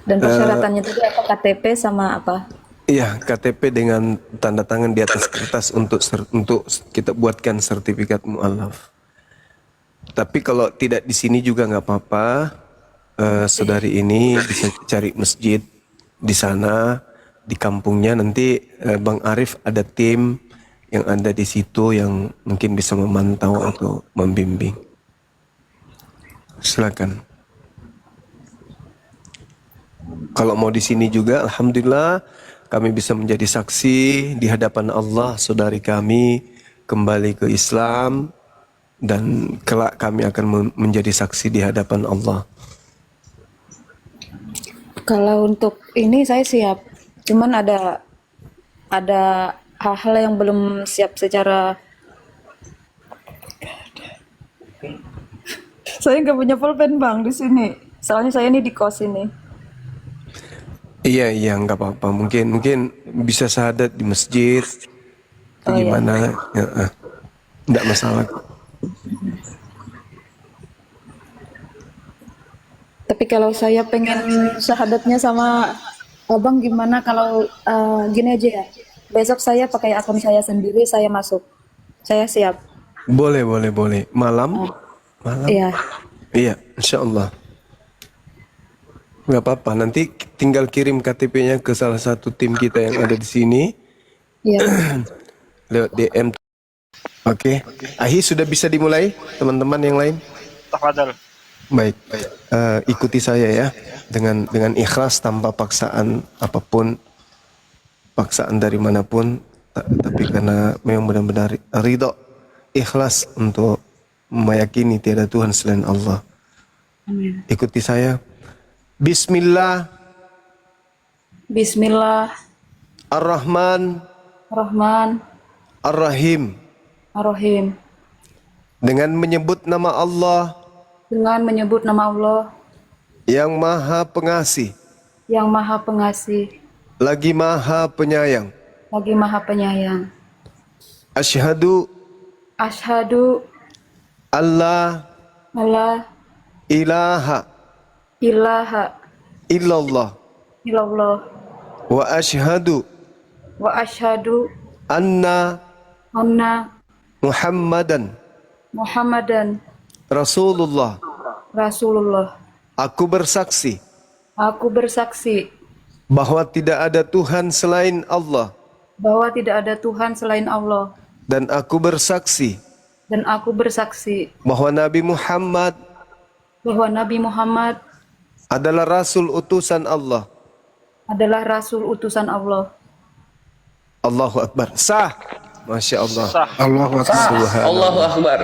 Dan persyaratannya tadi apa? KTP sama apa?
Iya, KTP dengan tanda tangan di atas kertas untuk kita buatkan sertifikat mu'alaf. Tapi kalau tidak di sini juga nggak apa-apa. Saudari ini bisa cari masjid di sana, di kampungnya. Nanti Bang Arif ada tim yang ada di situ yang mungkin bisa memantau atau membimbing. Silakan. Kalau mau di sini juga, alhamdulillah kami bisa menjadi saksi di hadapan Allah, saudari kami kembali ke Islam dan kelak kami akan menjadi saksi di hadapan Allah.
Kalau untuk ini saya siap. Cuman ada hal-hal yang belum siap secara. Saya nggak punya pulpen Bang di sini. Soalnya saya ini di kos ini.
Iya, nggak apa-apa. Mungkin bisa syahadat di masjid.
Oh,
Gimana? Ya, nggak masalah.
Tapi kalau saya pengen syahadatnya sama Abang gimana kalau gini aja ya. Besok saya pakai akun saya sendiri, saya masuk. Saya siap.
Boleh. Malam?
Iya.
Iya, insya Allah. Nggak apa-apa, nanti tinggal kirim KTP-nya ke salah satu tim kita yang ada di sini.
Iya.
Lewat DM. Oke. Ahi sudah bisa dimulai, teman-teman yang lain?
Tafadhal.
Baik. Ikuti saya ya. Dengan ikhlas tanpa paksaan apapun. Paksaan dari manapun. Tapi karena memang benar-benar ridho. Ikhlas untuk meyakini tiada Tuhan selain Allah.
Amin.
Ikuti saya. Bismillah Ar-Rahman Ar-Rahim. Dengan menyebut nama Allah yang Maha Pengasih, lagi Maha Penyayang. Asyhadu alla ilaha illallah wa asyhadu anna Muhammadan Rasulullah. Aku bersaksi bahwa tidak ada Tuhan selain Allah,
bahwa tidak ada Tuhan selain Allah,
dan aku bersaksi
dan aku bersaksi
bahwa Nabi Muhammad
bahwa Nabi Muhammad
adalah Rasul utusan Allah.
adalah Rasul utusan Allah.
Allahu Akbar. Sah. Masya Allah.
Allahu Akbar.
Subhanallah.
Allahu Akbar.